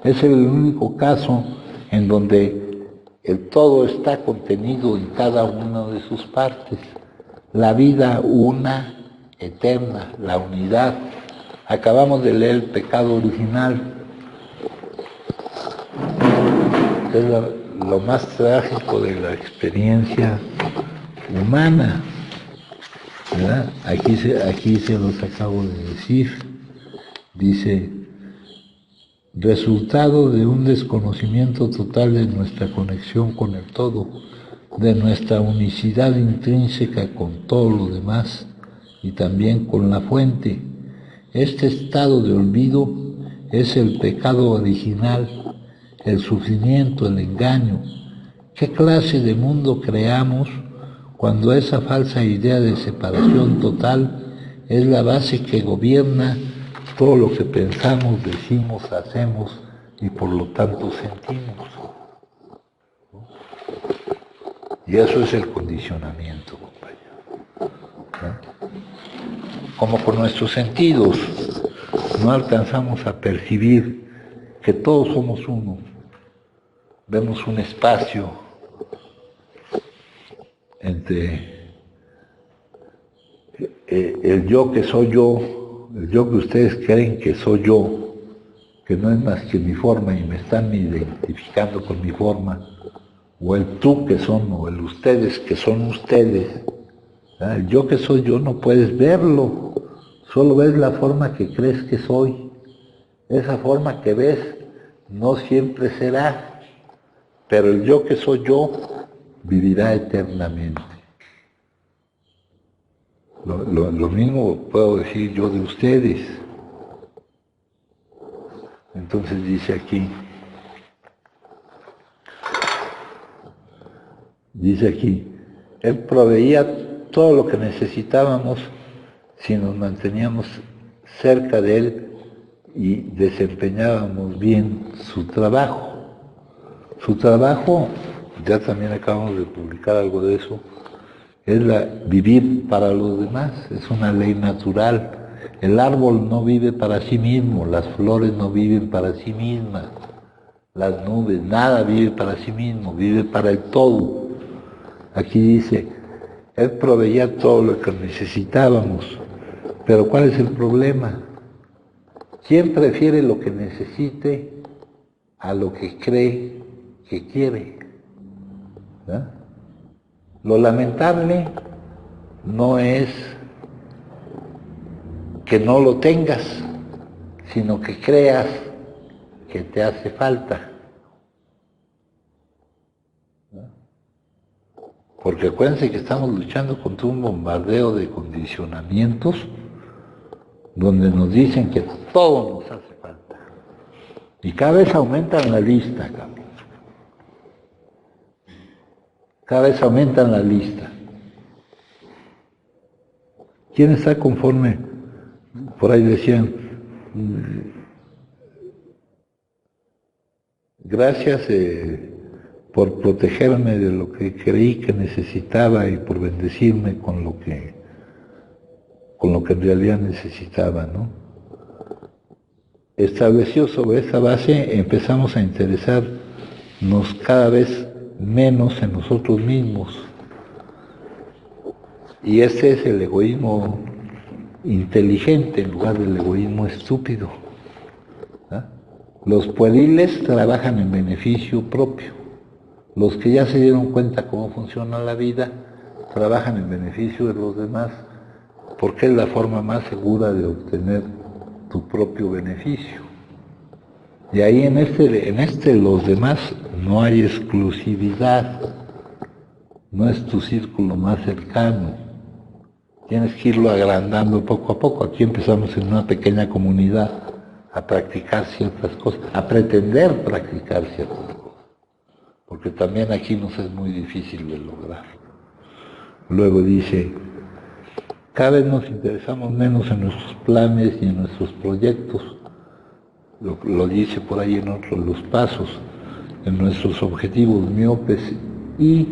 Speaker 1: Es el único caso en donde el todo está contenido en cada una de sus partes. La vida una, eterna, la unidad. Acabamos de leer el pecado original. Es lo más trágico de la experiencia humana, ¿verdad? Aquí se los acabo de decir. Dice, resultado de un desconocimiento total de nuestra conexión con el todo, de nuestra unicidad intrínseca con todo lo demás y también con la fuente. Este estado de olvido es el pecado original, el sufrimiento, el engaño. ¿Qué clase de mundo creamos cuando esa falsa idea de separación total es la base que gobierna todo lo que pensamos, decimos, hacemos y por lo tanto sentimos? Y eso es el condicionamiento, compañero. Como con nuestros sentidos no alcanzamos a percibir que todos somos uno, vemos un espacio entre el yo que soy yo, el yo que ustedes creen que soy yo, que no es más que mi forma y me están identificando con mi forma, o el tú que son, o el ustedes que son ustedes. El yo que soy yo no puedes verlo, solo ves la forma que crees que soy. Esa forma que ves no siempre será, pero el yo que soy yo vivirá eternamente. Lo mismo puedo decir yo de ustedes. Entonces dice aquí, Él proveía todo lo que necesitábamos si nos manteníamos cerca de Él y desempeñábamos bien su trabajo. Su trabajo, ya también acabamos de publicar algo de eso, es vivir para los demás, es una ley natural. El árbol no vive para sí mismo, las flores no viven para sí mismas, las nubes, nada vive para sí mismo, vive para el todo. Aquí dice, Él proveía todo lo que necesitábamos, pero ¿cuál es el problema? ¿Quién prefiere lo que necesite a lo que cree que quiere? ¿Verdad? Lo lamentable no es que no lo tengas, sino que creas que te hace falta. Porque acuérdense que estamos luchando contra un bombardeo de condicionamientos donde nos dicen que todo nos hace falta. Y cada vez aumentan la lista, cabrón. Cada vez aumentan la lista. ¿Quién está conforme? Por ahí decían, gracias por protegerme de lo que creí que necesitaba y por bendecirme con lo que en realidad necesitaba, ¿no? Establecido sobre esa base, empezamos a interesarnos cada vez menos en nosotros mismos. Y ese es el egoísmo inteligente en lugar del egoísmo estúpido. ¿Ah? Los pueriles trabajan en beneficio propio. Los que ya se dieron cuenta cómo funciona la vida, trabajan en beneficio de los demás, porque es la forma más segura de obtener tu propio beneficio. Y ahí en este los demás no hay exclusividad, no es tu círculo más cercano. Tienes que irlo agrandando poco a poco. Aquí empezamos en una pequeña comunidad a practicar ciertas cosas, a pretender practicar ciertas cosas, porque también aquí nos es muy difícil de lograr. Luego dice, cada vez nos interesamos menos en nuestros planes y en nuestros proyectos. Lo dice por ahí en otros los pasos, en nuestros objetivos miopes y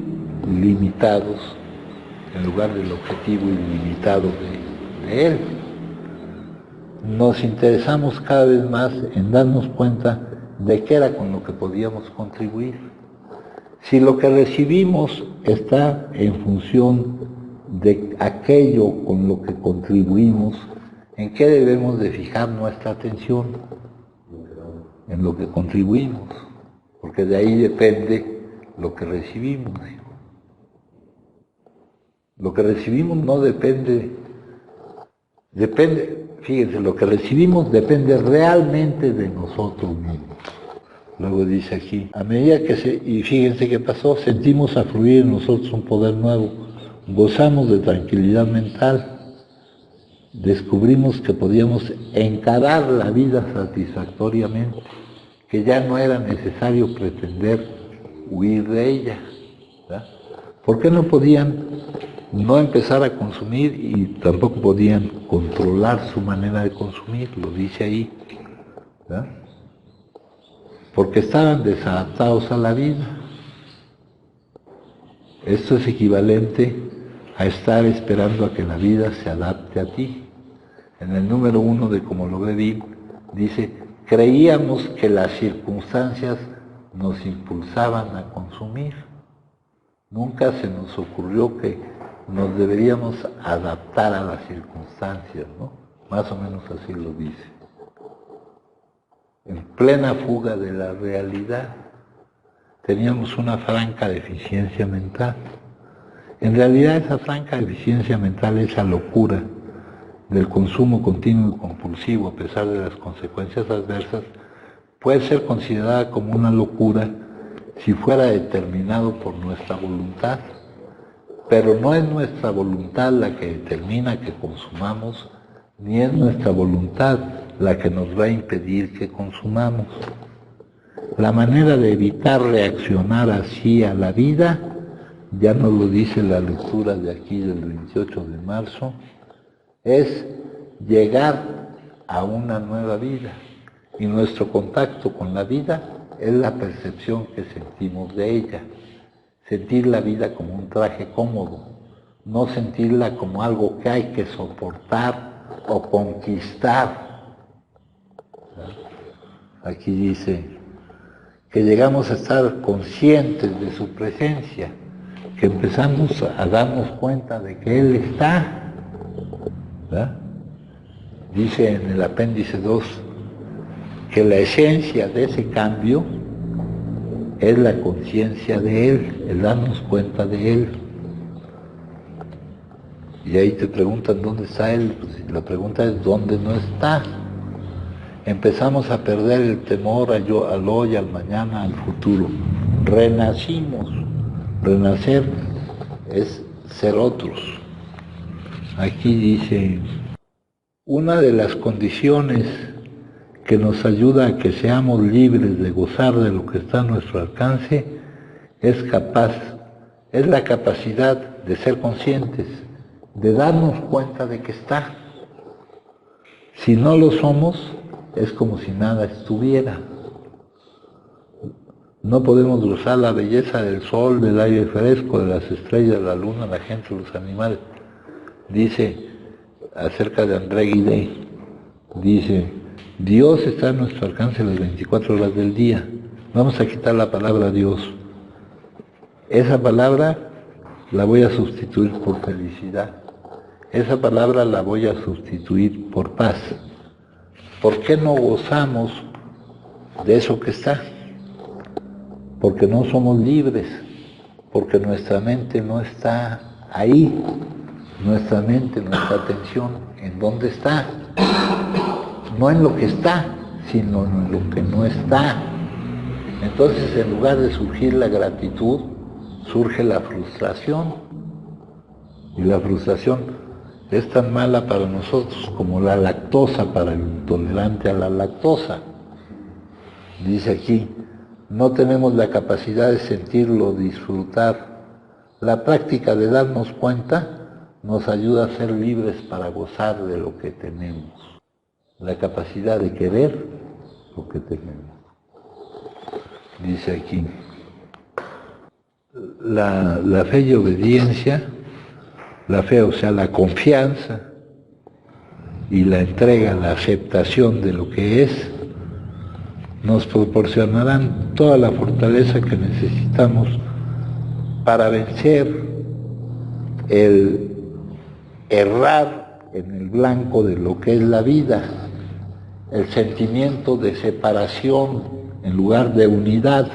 Speaker 1: limitados, en lugar del objetivo ilimitado de Él. Nos interesamos cada vez más en darnos cuenta de qué era con lo que podíamos contribuir. Si lo que recibimos está en función de aquello con lo que contribuimos, ¿en qué debemos de fijar nuestra atención? En lo que contribuimos, porque de ahí depende lo que recibimos. Lo que recibimos no depende, fíjense, lo que recibimos depende realmente de nosotros mismos. Luego dice aquí, a medida que y fíjense qué pasó, sentimos afluir en nosotros un poder nuevo, gozamos de tranquilidad mental, descubrimos que podíamos encarar la vida satisfactoriamente, que ya no era necesario pretender huir de ella, ¿verdad? ¿Por qué no podían no empezar a consumir y tampoco podían controlar su manera de consumir? Lo dice ahí, ¿verdad? Porque estaban desadaptados a la vida. Esto es equivalente a estar esperando a que la vida se adapte a ti. En el número 1 de Como lo ve Bill, dice, creíamos que las circunstancias nos impulsaban a consumir. Nunca se nos ocurrió que nos deberíamos adaptar a las circunstancias, ¿no? Más o menos así lo dice. En plena fuga de la realidad, teníamos una franca deficiencia mental. En realidad esa franca deficiencia mental, esa locura del consumo continuo y compulsivo a pesar de las consecuencias adversas, puede ser considerada como una locura si fuera determinado por nuestra voluntad. Pero no es nuestra voluntad la que determina que consumamos, ni es nuestra voluntad la que nos va a impedir que consumamos. La manera de evitar reaccionar así a la vida, ya nos lo dice la lectura de aquí del 28 de marzo, es llegar a una nueva vida. Y nuestro contacto con la vida es la percepción que sentimos de ella. Sentir la vida como un traje cómodo, no sentirla como algo que hay que soportar o conquistar. Aquí dice que llegamos a estar conscientes de su presencia, que empezamos a darnos cuenta de que Él está, ¿verdad? Dice en el apéndice 2 que la esencia de ese cambio es la conciencia de Él, el darnos cuenta de Él. Y ahí te preguntan dónde está Él, pues la pregunta es dónde no está. Empezamos a perder el temor al hoy, al mañana, al futuro. Renacimos. Renacer es ser otros. Aquí dice, una de las condiciones que nos ayuda a que seamos libres de gozar de lo que está a nuestro alcance es la capacidad de ser conscientes, de darnos cuenta de que está. Si no lo somos, es como si nada estuviera. No podemos gozar la belleza del sol, del aire fresco, de las estrellas, la luna, la gente, los animales. Dice acerca de André Guidé, dice, Dios está a nuestro alcance las 24 horas del día. Vamos a quitar la palabra Dios. Esa palabra la voy a sustituir por felicidad. Esa palabra la voy a sustituir por paz. ¿Por qué no gozamos de eso que está? Porque no somos libres, porque nuestra mente no está ahí. Nuestra mente, nuestra atención, ¿en dónde está? No en lo que está, sino en lo que no está. Entonces, en lugar de surgir la gratitud, surge la frustración. Y la frustración es tan mala para nosotros como la lactosa para el intolerante a la lactosa. Dice aquí, no tenemos la capacidad de sentirlo, disfrutar. La práctica de darnos cuenta nos ayuda a ser libres para gozar de lo que tenemos. La capacidad de querer lo que tenemos. Dice aquí, la fe y obediencia, la fe, o sea, la confianza y la entrega, la aceptación de lo que es, nos proporcionarán toda la fortaleza que necesitamos para vencer el errar en el blanco de lo que es la vida, el sentimiento de separación en lugar de unidad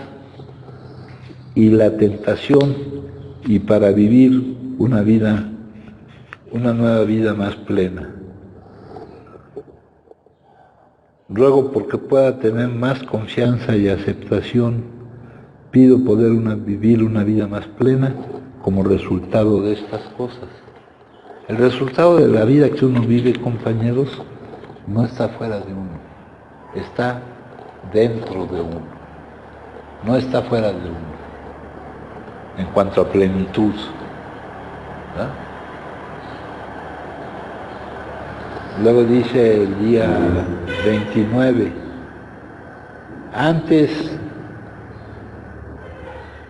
Speaker 1: y la tentación, y para vivir una nueva vida más plena. Ruego porque pueda tener más confianza y aceptación, pido poder vivir una vida más plena como resultado de estas cosas. El resultado de la vida que uno vive, compañeros, no está fuera de uno, está dentro de uno, no está fuera de uno, en cuanto a plenitud, ¿verdad? Luego dice el día 29, antes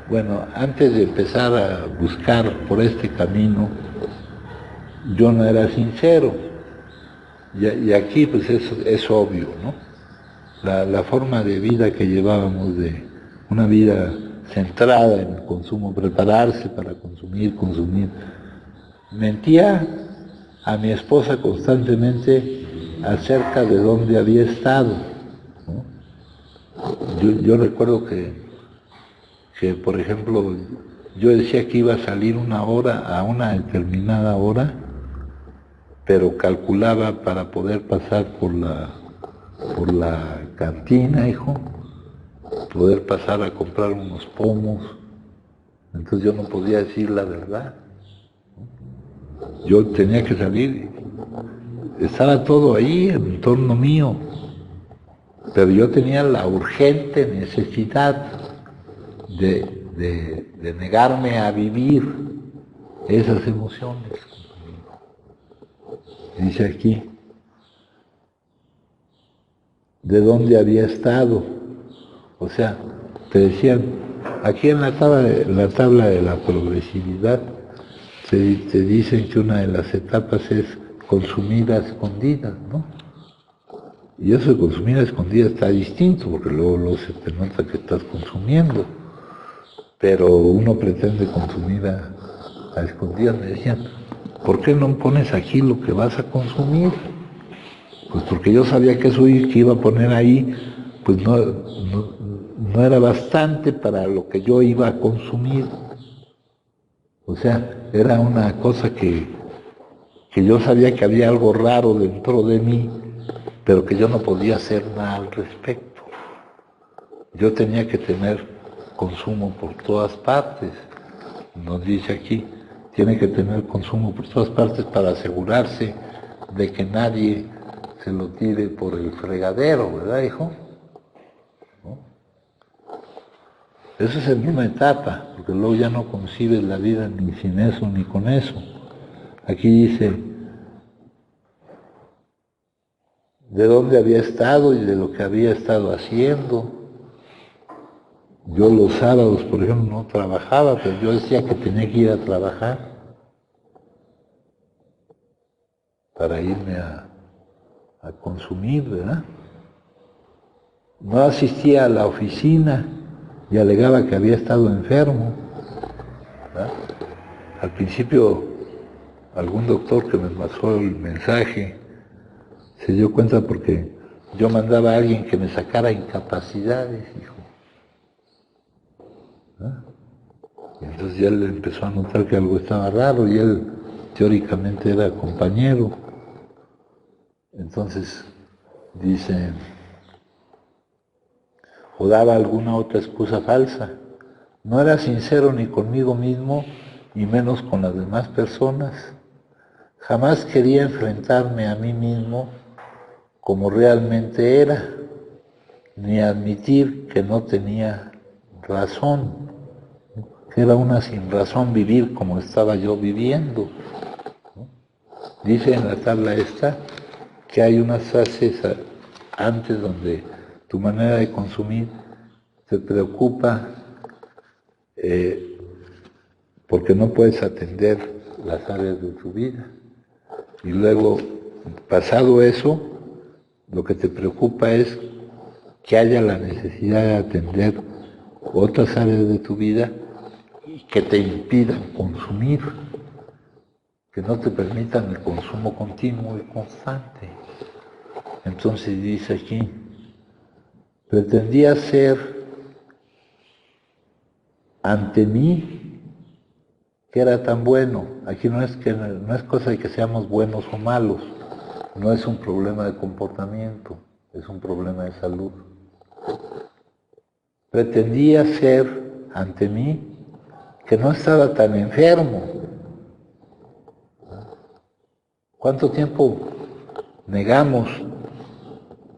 Speaker 1: de empezar a buscar por este camino, yo no era sincero, y aquí pues es obvio, ¿no? La forma de vida que llevábamos, de una vida centrada en el consumo, prepararse para consumir. Mentía a mi esposa constantemente acerca de dónde había estado, ¿no? Yo recuerdo que, por ejemplo, yo decía que iba a salir una hora, a una determinada hora, pero calculaba para poder pasar por la cantina, hijo, poder pasar a comprar unos pomos. Entonces yo no podía decir la verdad. Yo tenía que salir, estaba todo ahí en torno mío, pero yo tenía la urgente necesidad de negarme a vivir esas emociones. Dice aquí, de dónde había estado. O sea, te decían, aquí en la tabla de la progresividad, te dicen que una de las etapas es consumir a escondidas, ¿no? Y eso de consumir a escondidas está distinto, porque luego se te nota que estás consumiendo. Pero uno pretende consumir a escondidas. Me decían, ¿por qué no pones aquí lo que vas a consumir? Pues porque yo sabía que eso que iba a poner ahí, pues no era bastante para lo que yo iba a consumir. O sea, era una cosa que yo sabía que había algo raro dentro de mí, pero que yo no podía hacer nada al respecto. Yo tenía que tener consumo por todas partes. Nos dice aquí, tiene que tener consumo por todas partes para asegurarse de que nadie se lo tire por el fregadero, ¿verdad, hijo? ¿No? Eso es en una etapa, porque luego ya no concibes la vida ni sin eso ni con eso. Aquí dice, de dónde había estado y de lo que había estado haciendo. Yo los sábados, por ejemplo, no trabajaba, pero yo decía que tenía que ir a trabajar para irme a consumir, ¿verdad? No asistía a la oficina y alegaba que había estado enfermo, ¿verdad? Al principio, algún doctor que me pasó el mensaje se dio cuenta porque yo mandaba a alguien que me sacara incapacidades, hijo. ¿Ah? Y entonces ya él empezó a notar que algo estaba raro, y él teóricamente era compañero. Entonces dice, o daba alguna otra excusa falsa. No era sincero ni conmigo mismo, y menos con las demás personas. Jamás quería enfrentarme a mí mismo como realmente era, ni admitir que no tenía razón, que era una sin razón vivir como estaba yo viviendo. Dice en la tabla esta que hay unas frases antes donde tu manera de consumir te preocupa porque no puedes atender las áreas de tu vida. Y luego, pasado eso, lo que te preocupa es que haya la necesidad de atender otras áreas de tu vida que te impidan consumir, que no te permitan el consumo continuo y constante. Entonces dice aquí, pretendía ser ante mí que era tan bueno. Aquí no es cosa de que seamos buenos o malos, no es un problema de comportamiento, es un problema de salud. Pretendía ser ante mí que no estaba tan enfermo. ¿Cuánto tiempo negamos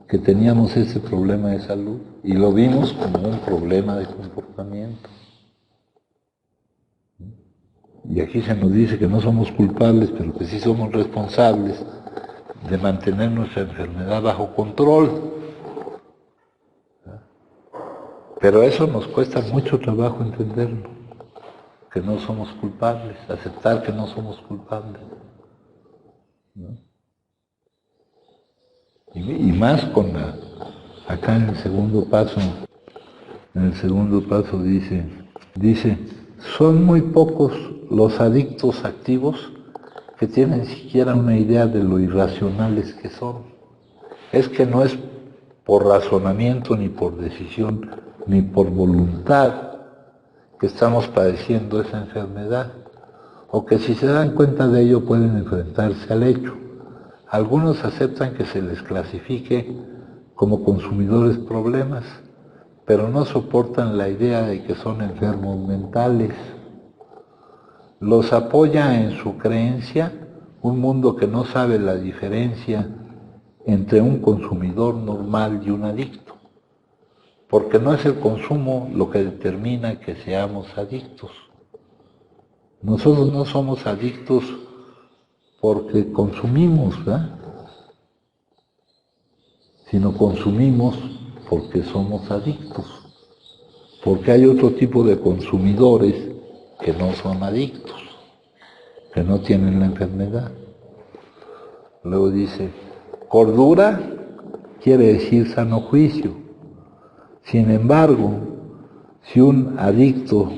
Speaker 1: que teníamos ese problema de salud y lo vimos como un problema de comportamiento? Y aquí se nos dice que no somos culpables, pero que sí somos responsables de mantener nuestra enfermedad bajo control. Pero eso nos cuesta mucho trabajo entenderlo, que no somos culpables, aceptar que no somos culpables, ¿no? Y más con acá en el segundo paso dice, son muy pocos los adictos activos que tienen siquiera una idea de lo irracionales que son. Es que no es por razonamiento, ni por decisión, ni por voluntad que estamos padeciendo esa enfermedad, o que si se dan cuenta de ello pueden enfrentarse al hecho. Algunos aceptan que se les clasifique como consumidores problemas, pero no soportan la idea de que son enfermos mentales. Los apoya en su creencia un mundo que no sabe la diferencia entre un consumidor normal y un adicto, porque no es el consumo lo que determina que seamos adictos. Nosotros no somos adictos porque consumimos, ¿verdad? Sino consumimos porque somos adictos, porque hay otro tipo de consumidores que no son adictos, que no tienen la enfermedad. Luego dice, cordura quiere decir sano juicio. Sin embargo, si un adicto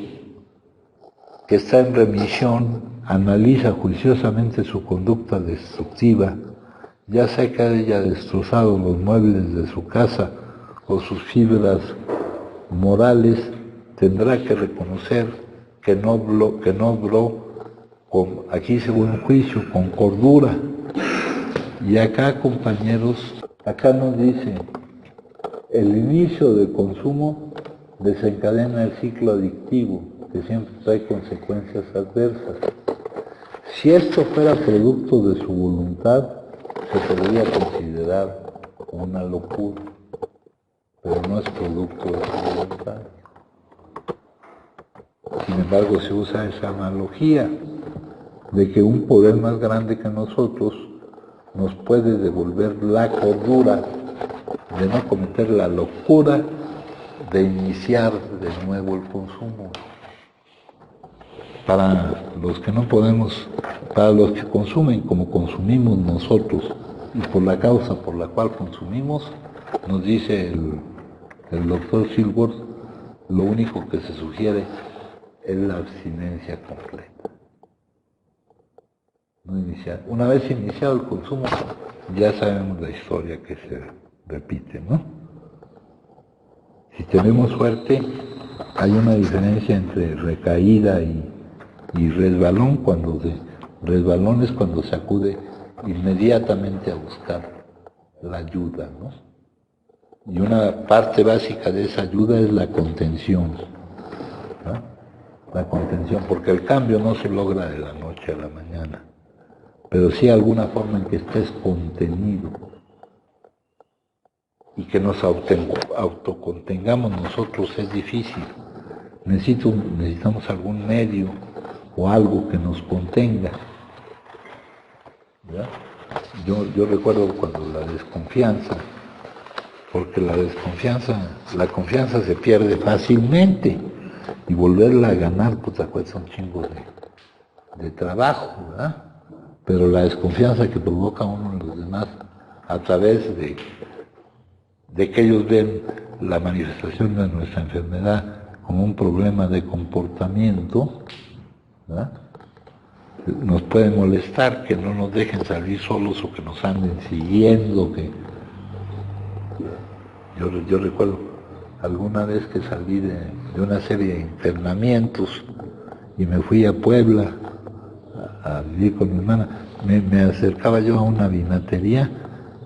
Speaker 1: que está en remisión analiza juiciosamente su conducta destructiva, ya sea que haya destrozado los muebles de su casa o sus fibras morales, tendrá que reconocer que no obró con, aquí según un juicio, con cordura. Y acá, compañeros, acá nos dice, el inicio del consumo desencadena el ciclo adictivo, que siempre trae consecuencias adversas. Si esto fuera producto de su voluntad, se podría considerar una locura, pero no es producto de su voluntad. Sin embargo, se usa esa analogía de que un poder más grande que nosotros nos puede devolver la cordura de no cometer la locura de iniciar de nuevo el consumo. Para los que no podemos, para los que consumen como consumimos nosotros y por la causa por la cual consumimos, nos dice el doctor Silworth, lo único que se sugiere es la abstinencia completa. No iniciar. Una vez iniciado el consumo, ya sabemos la historia que se repite, ¿no? Si tenemos suerte, hay una diferencia entre recaída y resbalón. Resbalón es cuando se acude inmediatamente a buscar la ayuda, ¿no? Y una parte básica de esa ayuda es la contención, ¿no? La contención, porque el cambio no se logra de la noche a la mañana, pero sí alguna forma en que estés contenido y que nos autocontengamos nosotros es difícil. Necesitamos algún medio o algo que nos contenga, ¿verdad? Yo recuerdo cuando la desconfianza, porque la confianza se pierde fácilmente y volverla a ganar, pues cuesta un chingo de trabajo, ¿verdad? Pero la desconfianza que provoca uno en los demás a través de que ellos ven la manifestación de nuestra enfermedad como un problema de comportamiento, ¿verdad? Nos puede molestar que no nos dejen salir solos o que nos anden siguiendo, que yo recuerdo alguna vez que salí de una serie de internamientos y me fui a Puebla a vivir con mi hermana. Me acercaba yo a una vinatería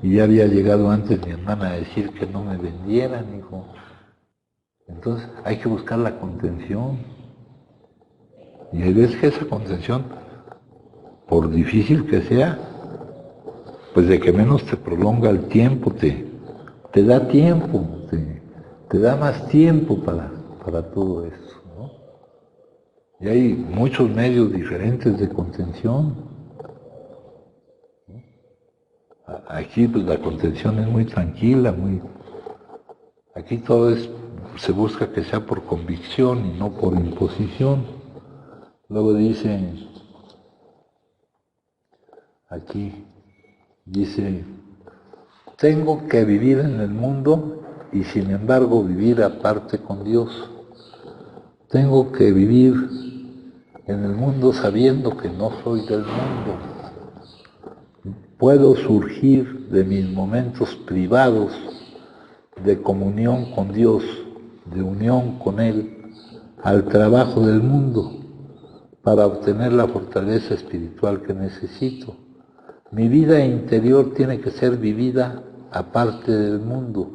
Speaker 1: y ya había llegado antes mi hermana a decir que no me vendieran, hijo. Entonces hay que buscar la contención. Y hay veces que esa contención, por difícil que sea, pues de que menos te prolonga el tiempo, te da tiempo, te da más tiempo para todo eso, ¿no? Y hay muchos medios diferentes de contención. Aquí pues la contención es muy tranquila, aquí todo se busca que sea por convicción y no por imposición. Luego dice, tengo que vivir en el mundo y sin embargo vivir aparte con Dios. Tengo que vivir en el mundo sabiendo que no soy del mundo. Puedo surgir de mis momentos privados de comunión con Dios, de unión con Él, al trabajo del mundo para obtener la fortaleza espiritual que necesito. Mi vida interior tiene que ser vivida aparte del mundo.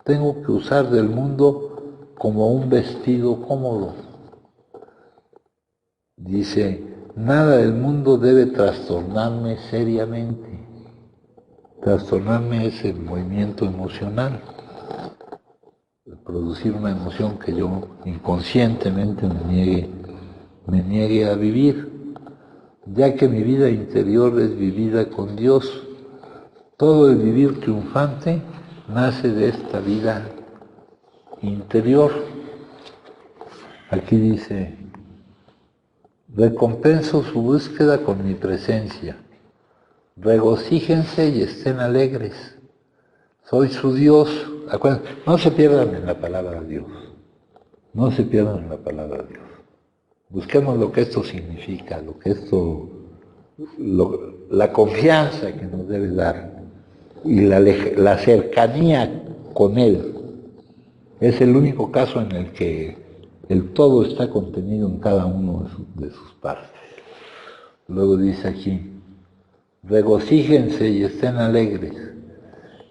Speaker 1: Tengo que usar del mundo como un vestido cómodo. Dice, nada del mundo debe trastornarme seriamente. Trastornarme es el movimiento emocional. Producir una emoción que yo inconscientemente me niegue a vivir. Ya que mi vida interior es vivida con Dios, todo el vivir triunfante nace de esta vida interior. Aquí dice, recompenso su búsqueda con mi presencia, regocíjense y estén alegres, soy su Dios. Acuérdense, no se pierdan en la palabra de Dios, no se pierdan en la palabra de Dios. Busquemos lo que esto significa, la confianza que nos debe dar y la cercanía con Él. Es el único caso en el que el todo está contenido en cada uno de sus partes. Luego dice aquí, regocíjense y estén alegres.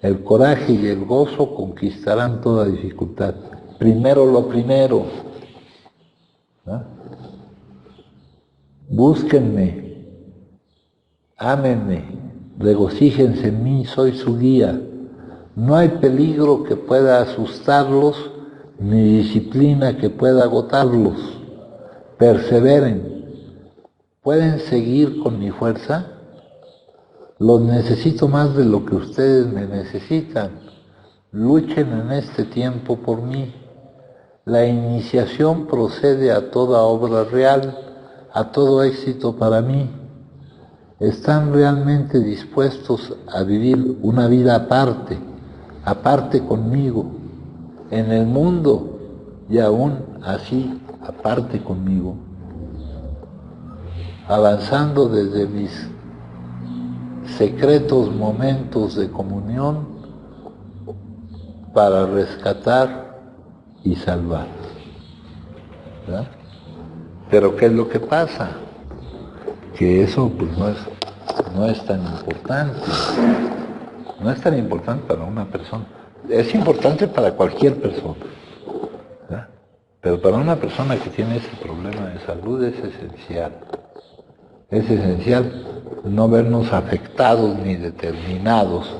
Speaker 1: El coraje y el gozo conquistarán toda dificultad. Primero lo primero. ¿No? Búsquenme, ámenme, regocíjense en mí, soy su guía. No hay peligro que pueda asustarlos, ni disciplina que pueda agotarlos. Perseveren. ¿Pueden seguir con mi fuerza? Los necesito más de lo que ustedes me necesitan. Luchen en este tiempo por mí. La iniciación procede a toda obra real, a todo éxito para mí. ¿Están realmente dispuestos a vivir una vida aparte conmigo, en el mundo y aún así aparte conmigo? Avanzando desde mis secretos momentos de comunión para rescatar y salvar. ¿Verdad? Pero ¿qué es lo que pasa? Que eso pues no es tan importante. No es tan importante para una persona. Es importante para cualquier persona. ¿Verdad? Pero para una persona que tiene ese problema de salud es esencial. Es esencial no vernos afectados ni determinados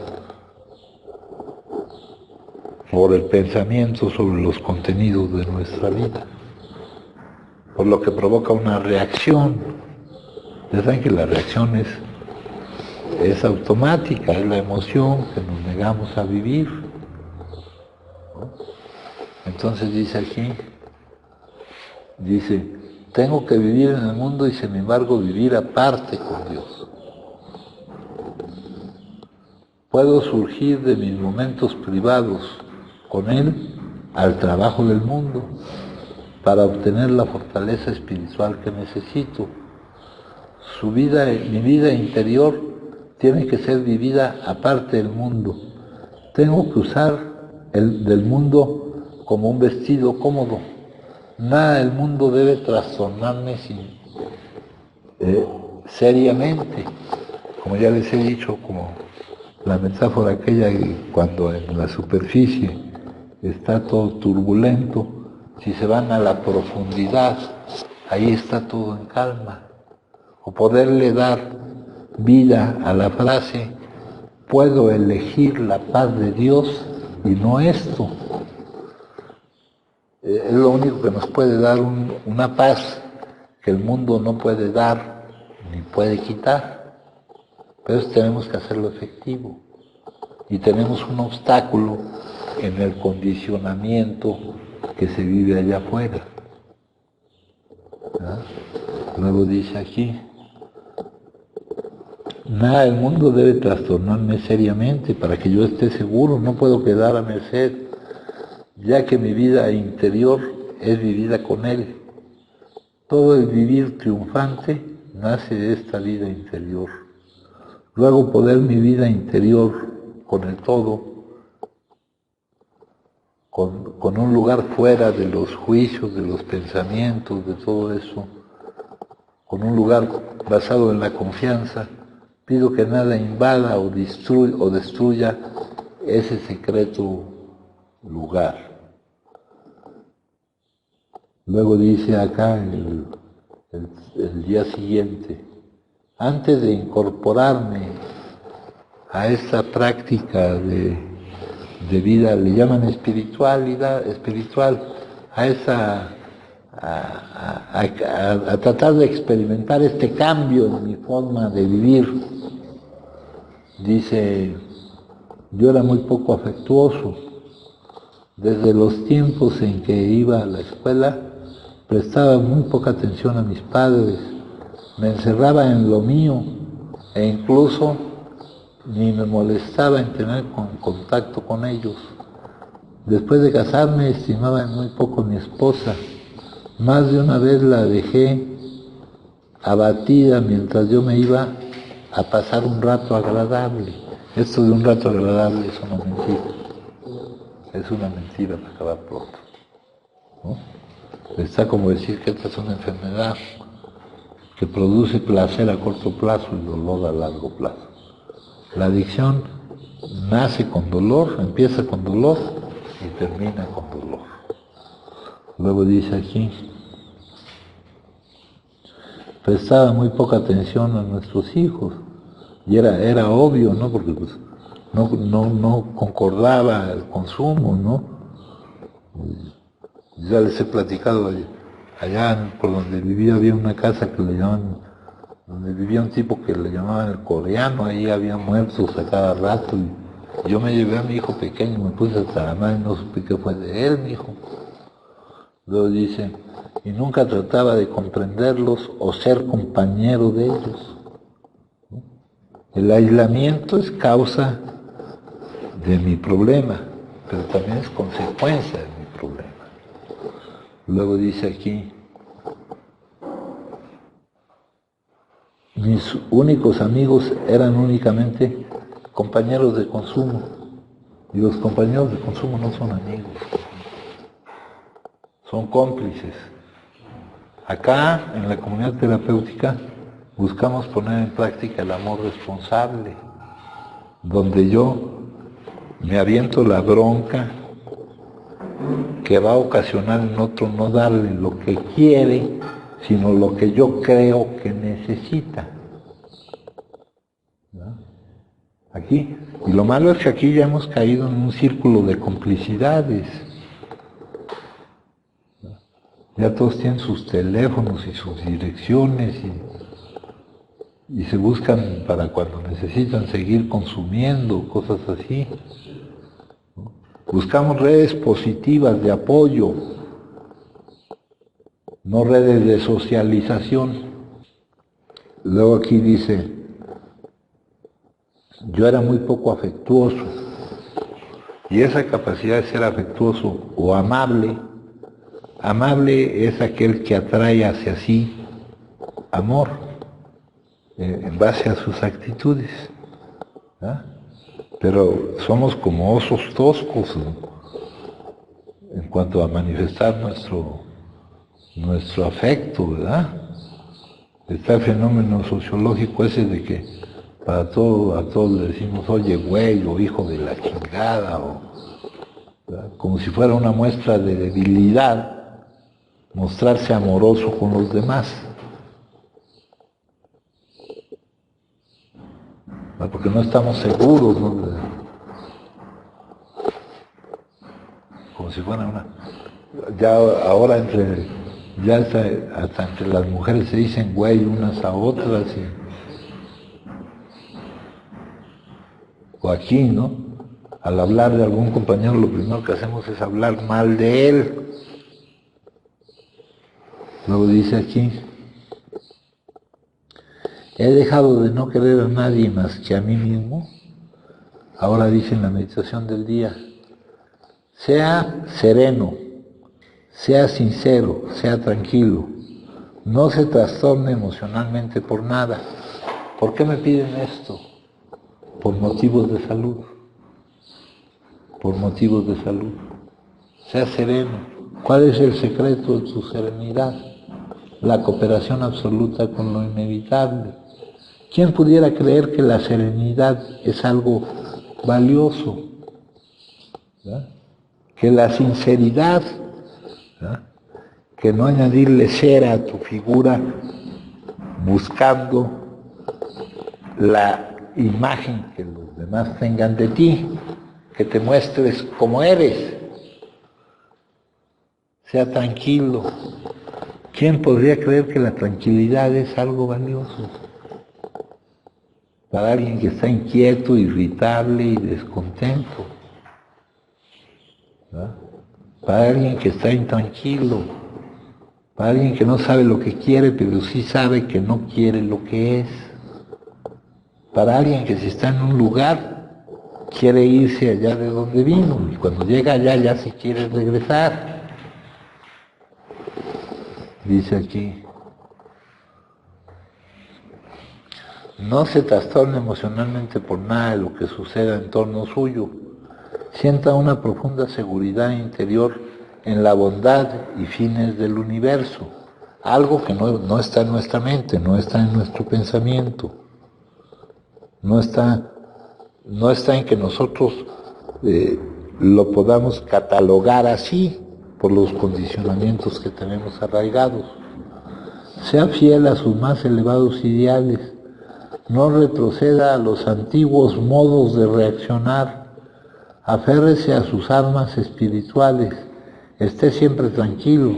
Speaker 1: por el pensamiento sobre los contenidos de nuestra vida, por lo que provoca una reacción. Ya saben que la reacción es automática, es la emoción que nos negamos a vivir, ¿no? Entonces dice aquí, tengo que vivir en el mundo y sin embargo vivir aparte con Dios. Puedo surgir de mis momentos privados con Él al trabajo del mundo. para obtener la fortaleza espiritual que necesito. Mi vida interior tiene que ser vivida aparte del mundo. Tengo que usar del mundo como un vestido cómodo. Nada del mundo debe trastornarme seriamente. Como ya les he dicho, como la metáfora aquella que cuando en la superficie está todo turbulento, si se van a la profundidad, ahí está todo en calma. O poderle dar vida a la frase, puedo elegir la paz de Dios y no esto. Es lo único que nos puede dar una paz que el mundo no puede dar ni puede quitar. Pero eso tenemos que hacerlo efectivo. Y tenemos un obstáculo en el condicionamiento que se vive allá afuera. ¿Ah? Luego dice aquí, nada del mundo debe trastornarme seriamente para que yo esté seguro, no puedo quedar a merced, ya que mi vida interior es vivida con Él. Todo el vivir triunfante nace de esta vida interior. Luego poder mi vida interior con el todo, con un lugar fuera de los juicios, de los pensamientos, de todo eso, con un lugar basado en la confianza, pido que nada invada o destruya ese secreto lugar. Luego dice acá el día siguiente, antes de incorporarme a esta práctica de vida, le llaman espiritual, a tratar de experimentar este cambio en mi forma de vivir. Dice, yo era muy poco afectuoso. Desde los tiempos en que iba a la escuela, prestaba muy poca atención a mis padres, me encerraba en lo mío e incluso ni me molestaba en tener contacto con ellos. Después de casarme, estimaba muy poco a mi esposa. Más de una vez la dejé abatida mientras yo me iba a pasar un rato agradable. Esto de un rato agradable es una mentira. Es una mentira para acabar pronto, ¿no? Está como decir que esta es una enfermedad que produce placer a corto plazo y dolor a largo plazo. La adicción nace con dolor, empieza con dolor y termina con dolor. Luego dice aquí, prestaba muy poca atención a nuestros hijos y era obvio, ¿no? Porque pues, no concordaba el consumo, ¿no? Ya les he platicado, allá por donde vivía había una casa que le llamaban, donde vivía un tipo que le llamaban el coreano, ahí había muertos a cada rato, y yo me llevé a mi hijo pequeño, me puse hasta la mano y no supe qué fue de él, mi hijo. Luego dice, y nunca trataba de comprenderlos o ser compañero de ellos. El aislamiento es causa de mi problema, pero también es consecuencia de mi problema. Luego dice aquí, mis únicos amigos eran únicamente compañeros de consumo, y los compañeros de consumo no son amigos, son cómplices. Acá, en la comunidad terapéutica, buscamos poner en práctica el amor responsable, donde yo me aviento la bronca que va a ocasionar en otro no darle lo que quiere, sino lo que yo creo que necesita. ¿No? Aquí, y lo malo es que aquí ya hemos caído en un círculo de complicidades. ¿No? Ya todos tienen sus teléfonos y sus direcciones y se buscan para cuando necesitan seguir consumiendo, cosas así. ¿No? Buscamos redes positivas de apoyo, no redes de socialización. Luego aquí dice, yo era muy poco afectuoso, y esa capacidad de ser afectuoso o amable Amable es aquel que atrae hacia sí amor, en base a sus actitudes, ¿verdad? Pero somos como osos toscos, ¿no?, en cuanto a manifestar nuestro afecto, ¿verdad? Está el fenómeno sociológico ese de que a todos le decimos, oye, güey, o hijo de la chingada, ¿verdad?, como si fuera una muestra de debilidad, mostrarse amoroso con los demás. Porque no estamos seguros, ¿no?, como si fuera una... Ya ahora hasta entre las mujeres se dicen güey unas a otras, o aquí, ¿no? Al hablar de algún compañero lo primero que hacemos es hablar mal de él. Luego dice aquí, he dejado de no querer a nadie más que a mí mismo. Ahora dice en la meditación del día, sea sereno, sea sincero, sea tranquilo, no se trastorne emocionalmente por nada. ¿Por qué me piden esto? Por motivos de salud. Por motivos de salud. Sea sereno. ¿Cuál es el secreto de tu serenidad? La cooperación absoluta con lo inevitable. ¿Quién pudiera creer que la serenidad es algo valioso? ¿Verdad? Que la sinceridad, ¿verdad?, que no añadirle cera a tu figura buscando la imagen que los demás tengan de ti, que te muestres como eres. Sea tranquilo. ¿Quién podría creer que la tranquilidad es algo valioso? Para alguien que está inquieto, irritable y descontento, ¿verdad? Para alguien que está intranquilo, para alguien que no sabe lo que quiere, pero sí sabe que no quiere lo que es. Para alguien que si está en un lugar, quiere irse allá de donde vino, y cuando llega allá ya se quiere regresar. Dice aquí, no se trastorne emocionalmente por nada de lo que suceda en torno suyo. Sienta una profunda seguridad interior en la bondad y fines del universo, algo que no está en nuestra mente, no está en nuestro pensamiento, no está en que nosotros lo podamos catalogar así por los condicionamientos que tenemos arraigados. Sea fiel a sus más elevados ideales, no retroceda a los antiguos modos de reaccionar, aférrese a sus armas espirituales, esté siempre tranquilo,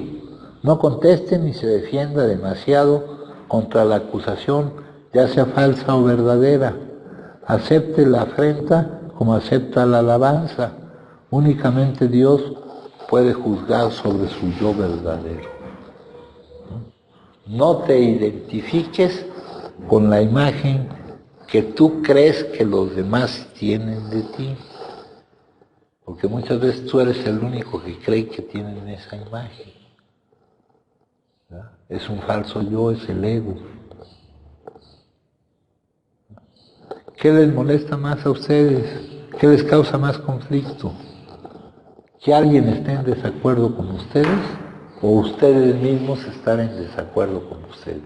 Speaker 1: no conteste ni se defienda demasiado contra la acusación, ya sea falsa o verdadera. Acepte la afrenta como acepta la alabanza. Únicamente Dios puede juzgar sobre su yo verdadero. No te identifiques con la imagen que tú crees que los demás tienen de ti, porque muchas veces tú eres el único que cree que tienen esa imagen, ¿verdad? Es un falso yo, es el ego. ¿Qué les molesta más a ustedes? ¿Qué les causa más conflicto? ¿Que alguien esté en desacuerdo con ustedes o ustedes mismos estar en desacuerdo con ustedes?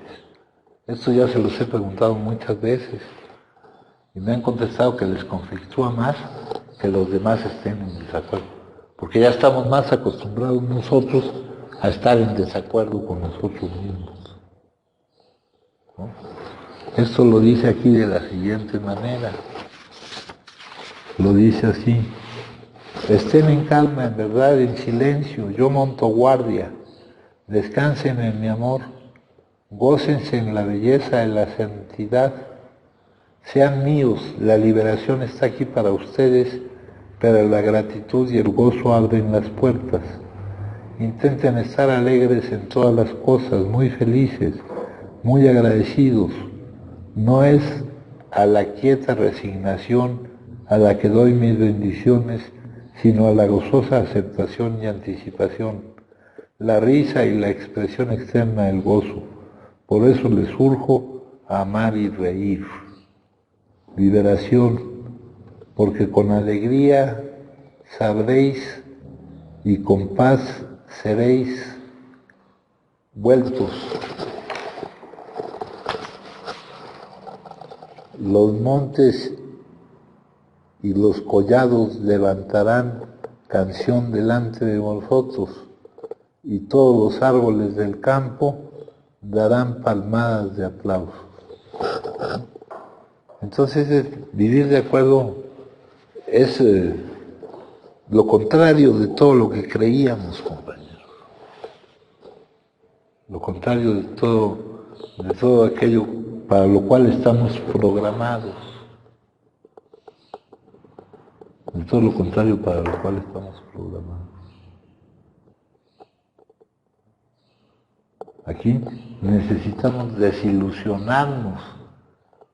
Speaker 1: Esto ya se los he preguntado muchas veces y me han contestado que les conflictúa más que los demás estén en desacuerdo, porque ya estamos más acostumbrados nosotros a estar en desacuerdo con nosotros mismos, ¿no? Esto lo dice aquí de la siguiente manera, lo dice así: estén en calma, en verdad, en silencio, yo monto guardia, descansen en mi amor, gócense en la belleza de la santidad, sean míos, la liberación está aquí para ustedes, pero la gratitud y el gozo abren las puertas. Intenten estar alegres en todas las cosas, muy felices, muy agradecidos. No es a la quieta resignación a la que doy mis bendiciones, sino a la gozosa aceptación y anticipación. la risa y la expresión externa del gozo. Por eso les urjo a amar y reír. Liberación, porque con alegría sabréis y con paz seréis vueltos. Los montes y los collados levantarán canción delante de vosotros, y todos los árboles del campo darán palmadas de aplauso. Entonces, vivir de acuerdo es lo contrario de todo lo que creíamos, compañeros. Lo contrario de todo aquello para lo cual estamos programados. De todo lo contrario para lo cual estamos programados. Aquí necesitamos desilusionarnos,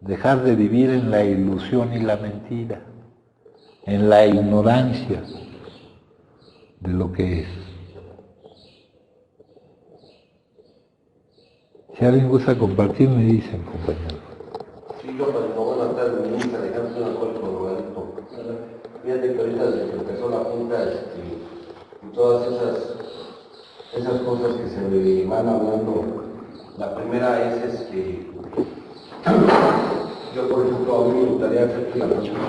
Speaker 1: dejar de vivir en la ilusión y la mentira, en la ignorancia de lo que es. Si alguien gusta compartir, me dicen, compañeros.
Speaker 2: Sí, yo pues no voy a estar en nunca dejando una cosa con Roberto. Fíjate que ahorita desde que empezó la junta y todas esas cosas que se me van hablando, la primera es yo por ejemplo a mí me gustaría hacerte la pregunta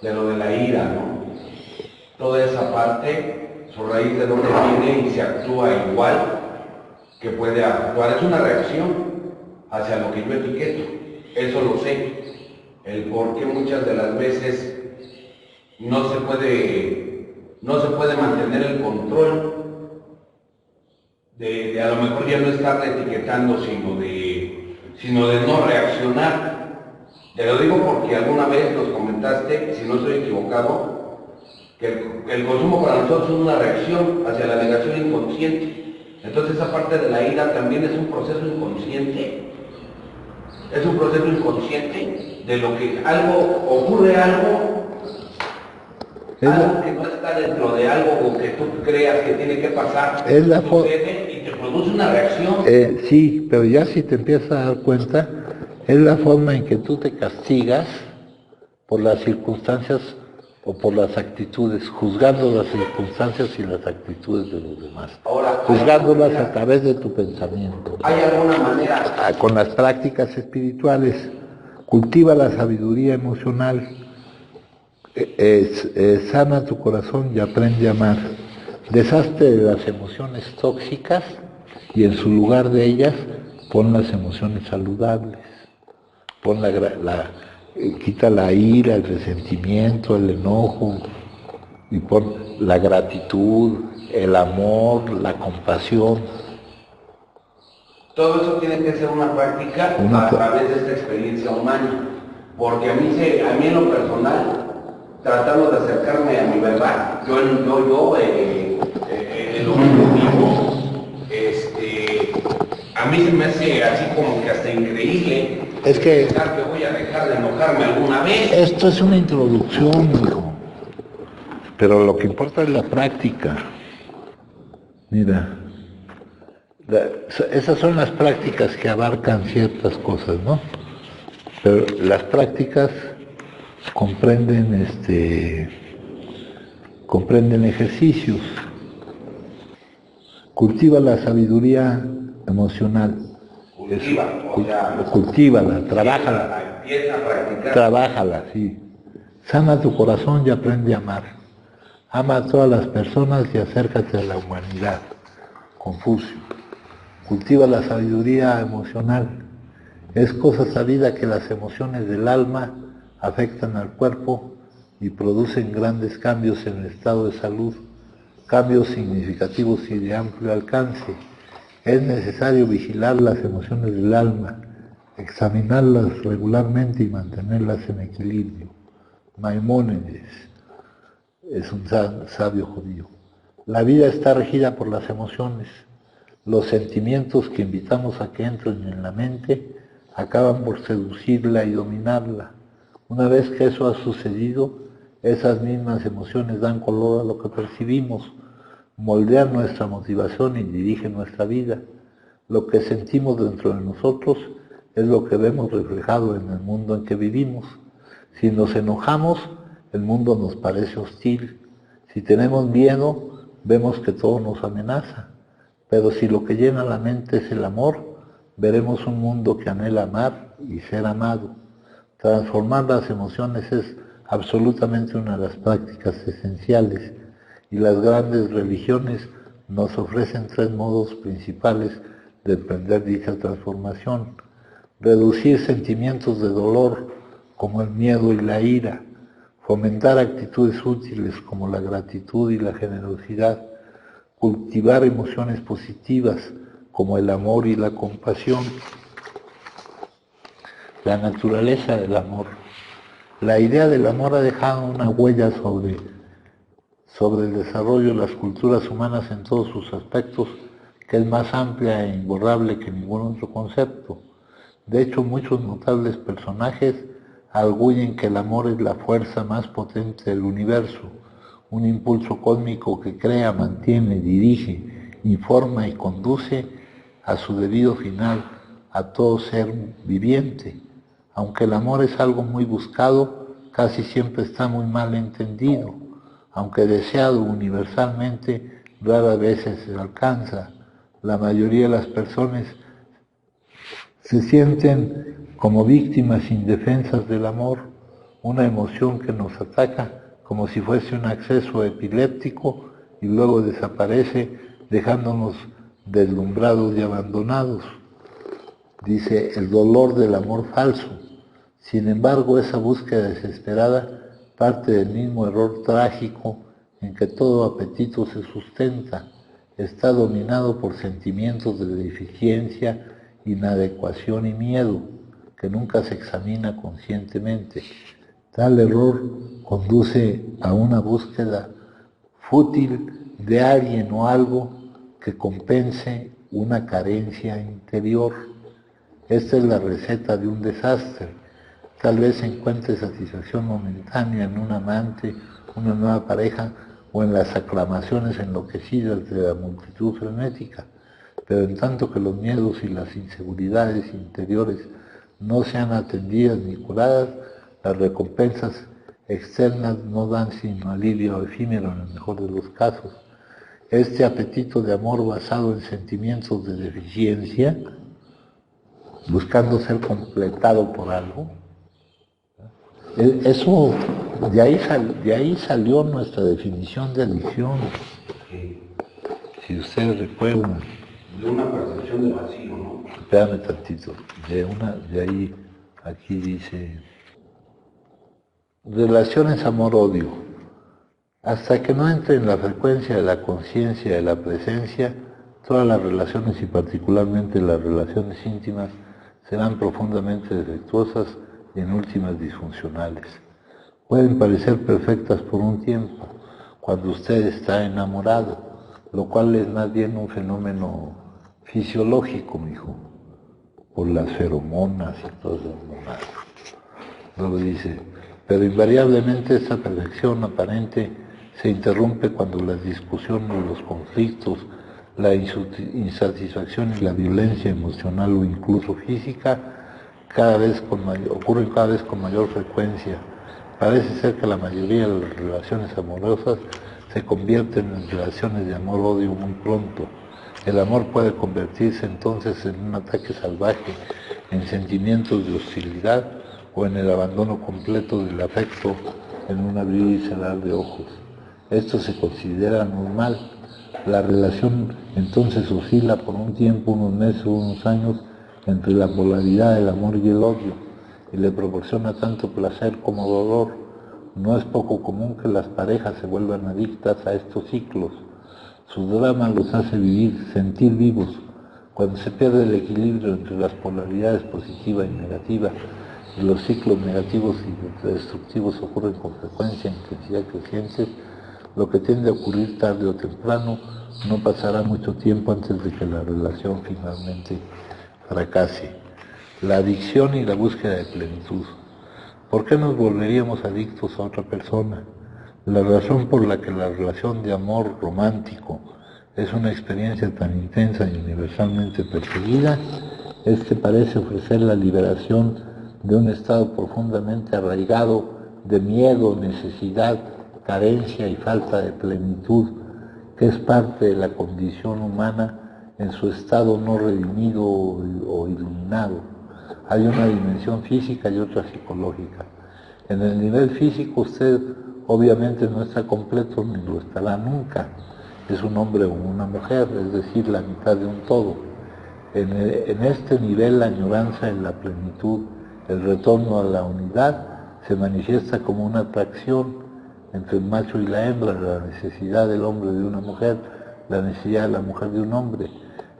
Speaker 2: de lo de la ira, ¿no? Toda esa parte, su raíz de dónde viene y se actúa igual que puede actuar, es una reacción hacia lo que yo etiqueto, eso lo sé, el por qué muchas de las veces no se puede mantener el control de a lo mejor ya no estar etiquetando, sino de no reaccionar. Te lo digo porque alguna vez nos comentaste, si no estoy equivocado, que el consumo para nosotros es una reacción hacia la negación inconsciente. Entonces esa parte de la ira también es un proceso inconsciente. Es un proceso inconsciente de lo que ocurre algo que no está dentro de algo o que tú creas que tiene que pasar, sucede y te produce una reacción.
Speaker 1: Sí, pero ya si te empiezas a dar cuenta, es la forma en que tú te castigas por las circunstancias o por las actitudes, juzgando las circunstancias y las actitudes de los demás, juzgándolas a través de tu pensamiento.
Speaker 2: ¿Hay alguna manera?
Speaker 1: Con las prácticas espirituales, cultiva la sabiduría emocional, sana tu corazón y aprende a amar. Deshazte de las emociones tóxicas y en su lugar de ellas pon las emociones saludables. Pon quita la ira, el resentimiento, el enojo, y pon la gratitud, el amor, la compasión.
Speaker 2: Todo eso tiene que ser una práctica a través de esta experiencia humana, porque a mí en lo personal, tratando de acercarme a mi verdad, yo en lo que yo vivo, a mí se me hace así como que hasta increíble.
Speaker 1: Es que
Speaker 2: voy a dejar de enojarme alguna vez.
Speaker 1: Esto es una introducción, hijo. Pero lo que importa es la práctica. Mira, esas son las prácticas que abarcan ciertas cosas, ¿no? Pero las prácticas comprenden ejercicios. Cultiva la sabiduría emocional. Cultívala, trabájala.
Speaker 2: Empieza a practicar.
Speaker 1: Trabájala, sí. Sana tu corazón y aprende a amar. Ama a todas las personas y acércate a la humanidad. Confucio. Cultiva la sabiduría emocional. Es cosa sabida que las emociones del alma afectan al cuerpo y producen grandes cambios en el estado de salud, cambios significativos y de amplio alcance. Es necesario vigilar las emociones del alma, examinarlas regularmente y mantenerlas en equilibrio. Maimónides es un sabio judío. La vida está regida por las emociones. Los sentimientos que invitamos a que entren en la mente acaban por seducirla y dominarla. Una vez que eso ha sucedido, esas mismas emociones dan color a lo que percibimos, moldean nuestra motivación y dirigen nuestra vida. Lo que sentimos dentro de nosotros es lo que vemos reflejado en el mundo en que vivimos. Si nos enojamos, el mundo nos parece hostil. Si tenemos miedo, vemos que todo nos amenaza. Pero si lo que llena la mente es el amor, veremos un mundo que anhela amar y ser amado. Transformar las emociones es absolutamente una de las prácticas esenciales, y las grandes religiones nos ofrecen tres modos principales de emprender dicha transformación: reducir sentimientos de dolor como el miedo y la ira, fomentar actitudes útiles como la gratitud y la generosidad, cultivar emociones positivas como el amor y la compasión. La naturaleza del amor. La idea del amor ha dejado una huella sobre el desarrollo de las culturas humanas en todos sus aspectos, que es más amplia e imborrable que ningún otro concepto. De hecho, muchos notables personajes arguyen que el amor es la fuerza más potente del universo, un impulso cósmico que crea, mantiene, dirige, informa y conduce a su debido final a todo ser viviente. Aunque el amor es algo muy buscado, casi siempre está muy mal entendido. Aunque deseado universalmente, rara vez se alcanza. La mayoría de las personas se sienten como víctimas indefensas del amor, una emoción que nos ataca como si fuese un acceso epiléptico y luego desaparece dejándonos deslumbrados y abandonados. Dice, el dolor del amor falso. Sin embargo, esa búsqueda desesperada parte del mismo error trágico en que todo apetito se sustenta. Está dominado por sentimientos de deficiencia, inadecuación y miedo, que nunca se examina conscientemente. Tal error conduce a una búsqueda fútil de alguien o algo que compense una carencia interior. Esta es la receta de un desastre. Tal vez encuentre satisfacción momentánea en un amante, una nueva pareja o en las aclamaciones enloquecidas de la multitud frenética. Pero en tanto que los miedos y las inseguridades interiores no sean atendidas ni curadas, las recompensas externas no dan sino alivio efímero en el mejor de los casos. Este apetito de amor basado en sentimientos de deficiencia, buscando ser completado por algo, eso, de ahí salió nuestra definición de adicción. Si ustedes recuerdan.
Speaker 2: De una percepción de vacío, ¿no?
Speaker 1: Espérame tantito. De ahí, aquí dice, relaciones amor-odio. Hasta que no entre en la frecuencia de la conciencia de la presencia, todas las relaciones y particularmente las relaciones íntimas serán profundamente defectuosas y en últimas disfuncionales. Pueden parecer perfectas por un tiempo, cuando usted está enamorado, lo cual es más bien un fenómeno fisiológico, mijo, por las feromonas y todo eso. Luego dice, pero invariablemente esta perfección aparente se interrumpe cuando las discusiones, los conflictos, la insatisfacción y la violencia emocional o incluso física ocurren cada vez con mayor frecuencia. Parece ser que la mayoría de las relaciones amorosas se convierten en relaciones de amor-odio muy pronto. El amor puede convertirse entonces en un ataque salvaje, en sentimientos de hostilidad o en el abandono completo del afecto en un abrir y cerrar de ojos. Esto se considera normal. La relación entonces oscila por un tiempo, unos meses o unos años, entre la polaridad del amor y el odio, y le proporciona tanto placer como dolor. No es poco común que las parejas se vuelvan adictas a estos ciclos. Su drama los hace sentir vivos. Cuando se pierde el equilibrio entre las polaridades positiva y negativa, y los ciclos negativos y destructivos ocurren con frecuencia e intensidad crecientes, lo que tiende a ocurrir tarde o temprano, no pasará mucho tiempo antes de que la relación finalmente fracase. La adicción y la búsqueda de plenitud. ¿Por qué nos volveríamos adictos a otra persona? La razón por la que la relación de amor romántico es una experiencia tan intensa y universalmente perseguida es que parece ofrecer la liberación de un estado profundamente arraigado de miedo, necesidad, carencia y falta de plenitud, que es parte de la condición humana en su estado no redimido o iluminado. Hay una dimensión física y otra psicológica. En el nivel físico usted obviamente no está completo ni lo estará nunca. Es un hombre o una mujer, es decir, la mitad de un todo. En este nivel la añoranza en la plenitud, el retorno a la unidad, se manifiesta como una atracción entre el macho y la hembra, la necesidad del hombre de una mujer, la necesidad de la mujer de un hombre.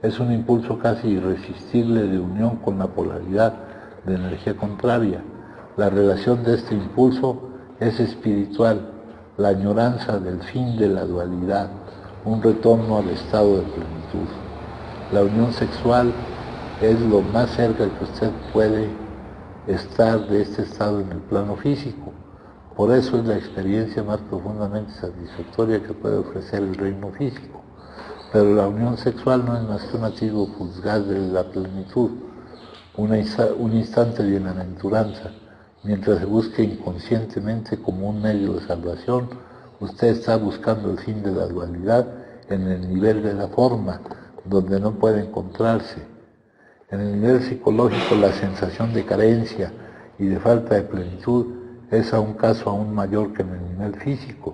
Speaker 1: Es un impulso casi irresistible de unión con la polaridad de energía contraria. La relación de este impulso es espiritual, la añoranza del fin de la dualidad, un retorno al estado de plenitud. La unión sexual es lo más cerca que usted puede estar de este estado en el plano físico. Por eso es la experiencia más profundamente satisfactoria que puede ofrecer el reino físico. Pero la unión sexual no es más que un atisbo fugaz de la plenitud, un instante de bienaventuranza. Mientras se busque inconscientemente como un medio de salvación, usted está buscando el fin de la dualidad en el nivel de la forma, donde no puede encontrarse. En el nivel psicológico, la sensación de carencia y de falta de plenitud es a un caso aún mayor que en el nivel físico.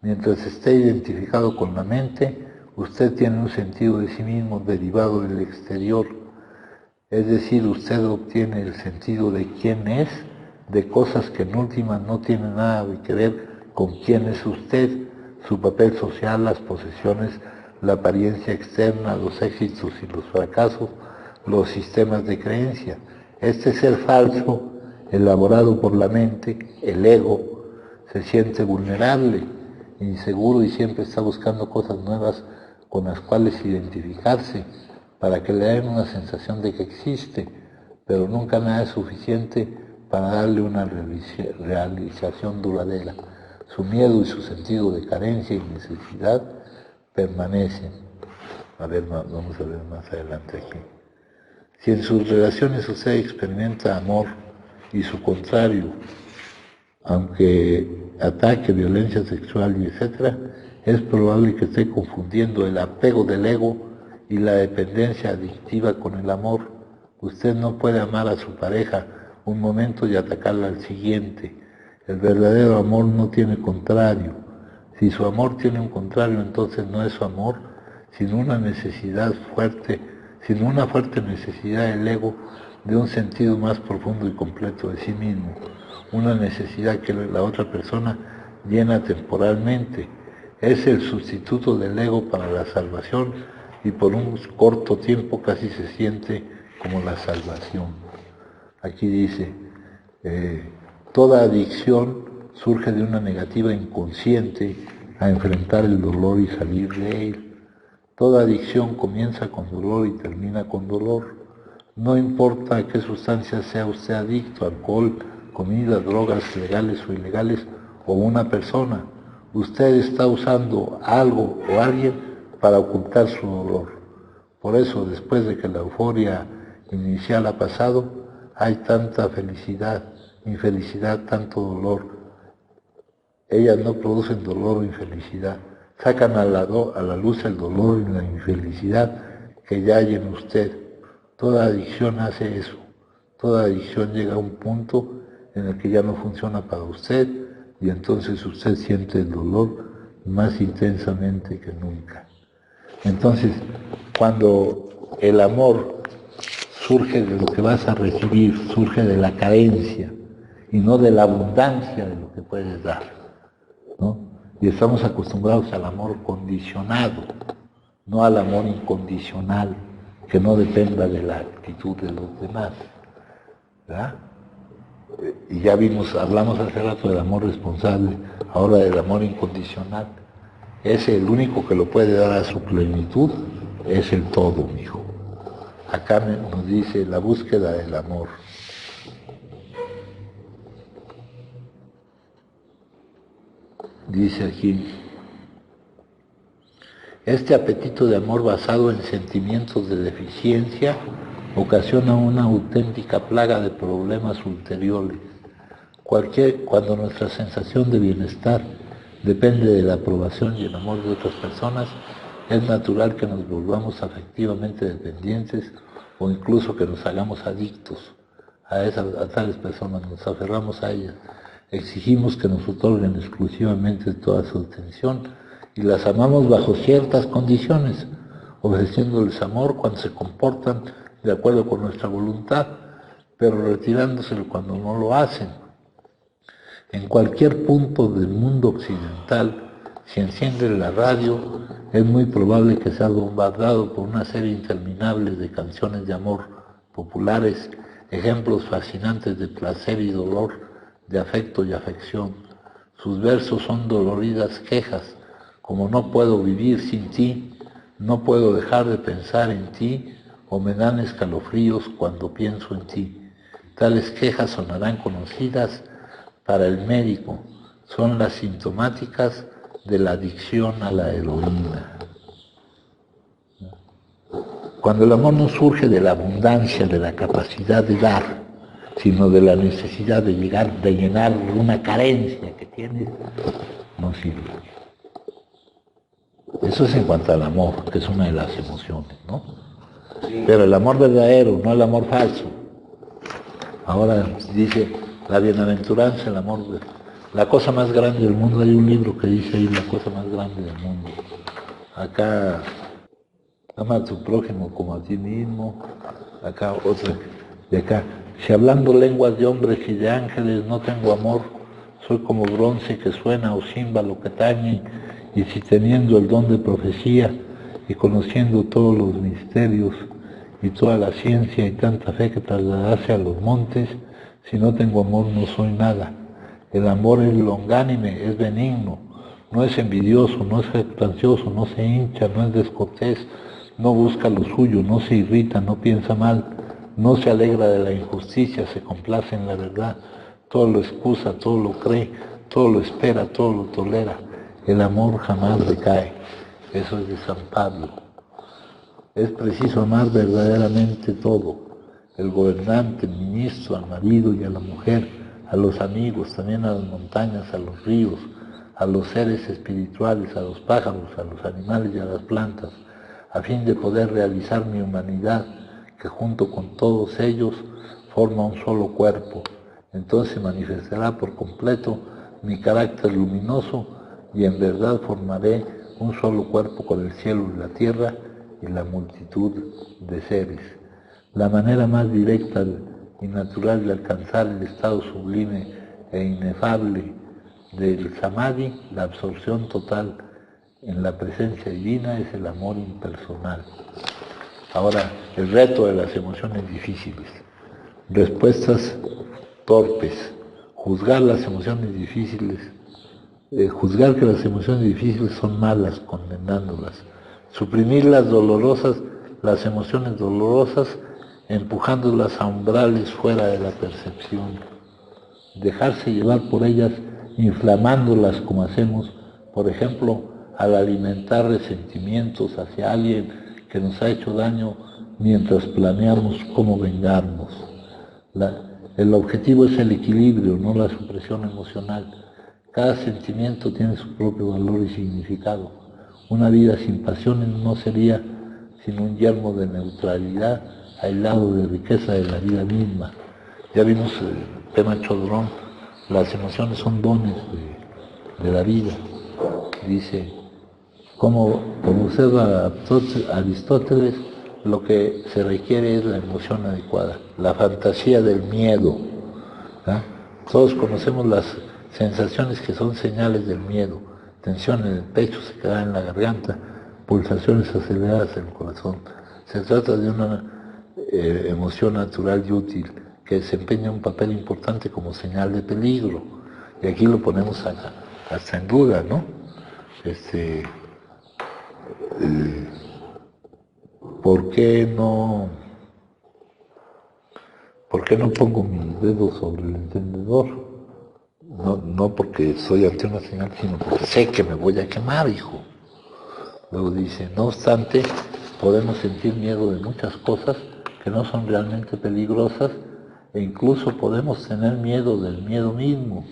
Speaker 1: Mientras esté identificado con la mente, usted tiene un sentido de sí mismo derivado del exterior. Es decir, usted obtiene el sentido de quién es, de cosas que en última no tienen nada que ver con quién es usted, su papel social, las posesiones, la apariencia externa, los éxitos y los fracasos, los sistemas de creencia. Este ser falso, elaborado por la mente, el ego, se siente vulnerable, inseguro y siempre está buscando cosas nuevas con las cuales identificarse para que le den una sensación de que existe, pero nunca nada es suficiente para darle una realización duradera. Su miedo y su sentido de carencia y necesidad permanecen. Vamos a ver más adelante aquí. Si en sus relaciones usted experimenta amor y su contrario, aunque ataque, violencia sexual y etcétera, es probable que esté confundiendo el apego del ego y la dependencia adictiva con el amor. Usted no puede amar a su pareja un momento y atacarla al siguiente. El verdadero amor no tiene contrario. Si su amor tiene un contrario, entonces no es su amor, sino una necesidad fuerte, sino una fuerte necesidad del ego de un sentido más profundo y completo de sí mismo, una necesidad que la otra persona llena temporalmente. Es el sustituto del ego para la salvación y por un corto tiempo casi se siente como la salvación. Aquí dice, toda adicción surge de una negativa inconsciente a enfrentar el dolor y salir de él. Toda adicción comienza con dolor y termina con dolor. No importa a qué sustancia sea usted adicto, alcohol, comida, drogas legales o ilegales, o una persona, usted está usando algo o alguien para ocultar su dolor. Por eso, después de que la euforia inicial ha pasado, hay tanta felicidad, infelicidad, tanto dolor. Ellas no producen dolor o infelicidad, sacan a la luz el dolor y la infelicidad que ya hay en usted. Toda adicción hace eso. Toda adicción llega a un punto en el que ya no funciona para usted y entonces usted siente el dolor más intensamente que nunca. Entonces, cuando el amor surge de lo que vas a recibir, surge de la carencia y no de la abundancia de lo que puedes dar, ¿no? Y estamos acostumbrados al amor condicionado, no al amor incondicional, que no dependa de la actitud de los demás, ¿verdad? Y ya hablamos hace rato del amor responsable, ahora del amor incondicional. Es el único que lo puede dar a su plenitud, es el todo, mijo. Acá nos dice la búsqueda del amor. Dice aquí, este apetito de amor basado en sentimientos de deficiencia ocasiona una auténtica plaga de problemas ulteriores. Cuando nuestra sensación de bienestar depende de la aprobación y el amor de otras personas, es natural que nos volvamos afectivamente dependientes o incluso que nos hagamos adictos a tales personas, nos aferramos a ellas, exigimos que nos otorguen exclusivamente toda su atención y las amamos bajo ciertas condiciones, ofreciéndoles amor cuando se comportan de acuerdo con nuestra voluntad, pero retirándoselo cuando no lo hacen. En cualquier punto del mundo occidental, si enciende la radio, es muy probable que sea bombardado por una serie interminable de canciones de amor populares, ejemplos fascinantes de placer y dolor, de afecto y afección. Sus versos son doloridas quejas, como no puedo vivir sin ti, no puedo dejar de pensar en ti, o me dan escalofríos cuando pienso en ti. Tales quejas sonarán conocidas para el médico, son las sintomáticas de la adicción a la heroína. Cuando el amor no surge de la abundancia, de la capacidad de dar, sino de la necesidad de llenar una carencia que tienes, no sirve. Eso es en cuanto al amor, que es una de las emociones, ¿no? Sí. Pero el amor verdadero, no el amor falso. Ahora dice la bienaventuranza, el amor, la cosa más grande del mundo. Hay un libro que dice ahí, la cosa más grande del mundo. Acá, ama a tu prójimo como a ti mismo. Acá otra, de acá, si hablando lenguas de hombres y de ángeles no tengo amor, soy como bronce que suena o címbalo que tañe, y si teniendo el don de profecía y conociendo todos los misterios y toda la ciencia y tanta fe que trasladase a los montes, si no tengo amor no soy nada. El amor es longánime, es benigno, no es envidioso, no es jactancioso, no se hincha, no es descortés, no busca lo suyo, no se irrita, no piensa mal, no se alegra de la injusticia, se complace en la verdad, todo lo excusa, todo lo cree, todo lo espera, todo lo tolera. El amor jamás decae. Eso es de San Pablo. Es preciso amar verdaderamente todo. El gobernante, el ministro, al marido y a la mujer, a los amigos, también a las montañas, a los ríos, a los seres espirituales, a los pájaros, a los animales y a las plantas, a fin de poder realizar mi humanidad, que junto con todos ellos forma un solo cuerpo. Entonces manifestará por completo mi carácter luminoso y en verdad formaré un solo cuerpo con el cielo y la tierra y la multitud de seres. La manera más directa y natural de alcanzar el estado sublime e inefable del samadhi, la absorción total en la presencia divina, es el amor impersonal. Ahora, el reto de las emociones difíciles. Respuestas torpes. Juzgar las emociones difíciles. Juzgar que las emociones difíciles son malas, condenándolas. Suprimir las emociones dolorosas, empujándolas a umbrales fuera de la percepción. Dejarse llevar por ellas, inflamándolas como hacemos, por ejemplo, al alimentar resentimientos hacia alguien que nos ha hecho daño mientras planeamos cómo vengarnos. El objetivo es el equilibrio, no la supresión emocional. Cada sentimiento tiene su propio valor y significado. Una vida sin pasiones no sería sino un yermo de neutralidad aislado de riqueza de la vida misma. Ya vimos el tema Chodrón, las emociones son dones de la vida. Dice, como observa Aristóteles, lo que se requiere es la emoción adecuada, la fantasía del miedo. ¿Ah? Todos conocemos las sensaciones que son señales del miedo, tensión en el pecho, sequedad en la garganta, pulsaciones aceleradas en el corazón. Se trata de una emoción natural y útil que desempeña un papel importante como señal de peligro. Y aquí lo ponemos hasta en duda, ¿no? ¿Por qué no pongo mi dedo sobre el encendedor? no porque soy ante una señal, sino porque sé que me voy a quemar, hijo. Luego dice, no obstante, podemos sentir miedo de muchas cosas que no son realmente peligrosas, e incluso podemos tener miedo del miedo mismo.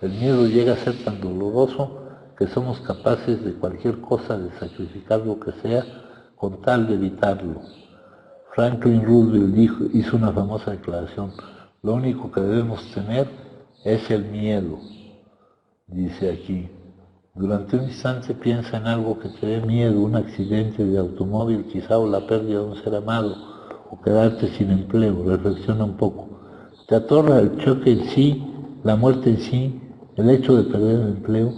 Speaker 1: El miedo llega a ser tan doloroso que somos capaces de cualquier cosa, de sacrificar lo que sea, con tal de evitarlo. Franklin Roosevelt hizo una famosa declaración, lo único que debemos temer es el miedo, dice aquí. Durante un instante piensa en algo que te dé miedo, un accidente de automóvil quizá, o la pérdida de un ser amado, o quedarte sin empleo, reflexiona un poco. Te atorra el choque en sí, la muerte en sí, el hecho de perder el empleo.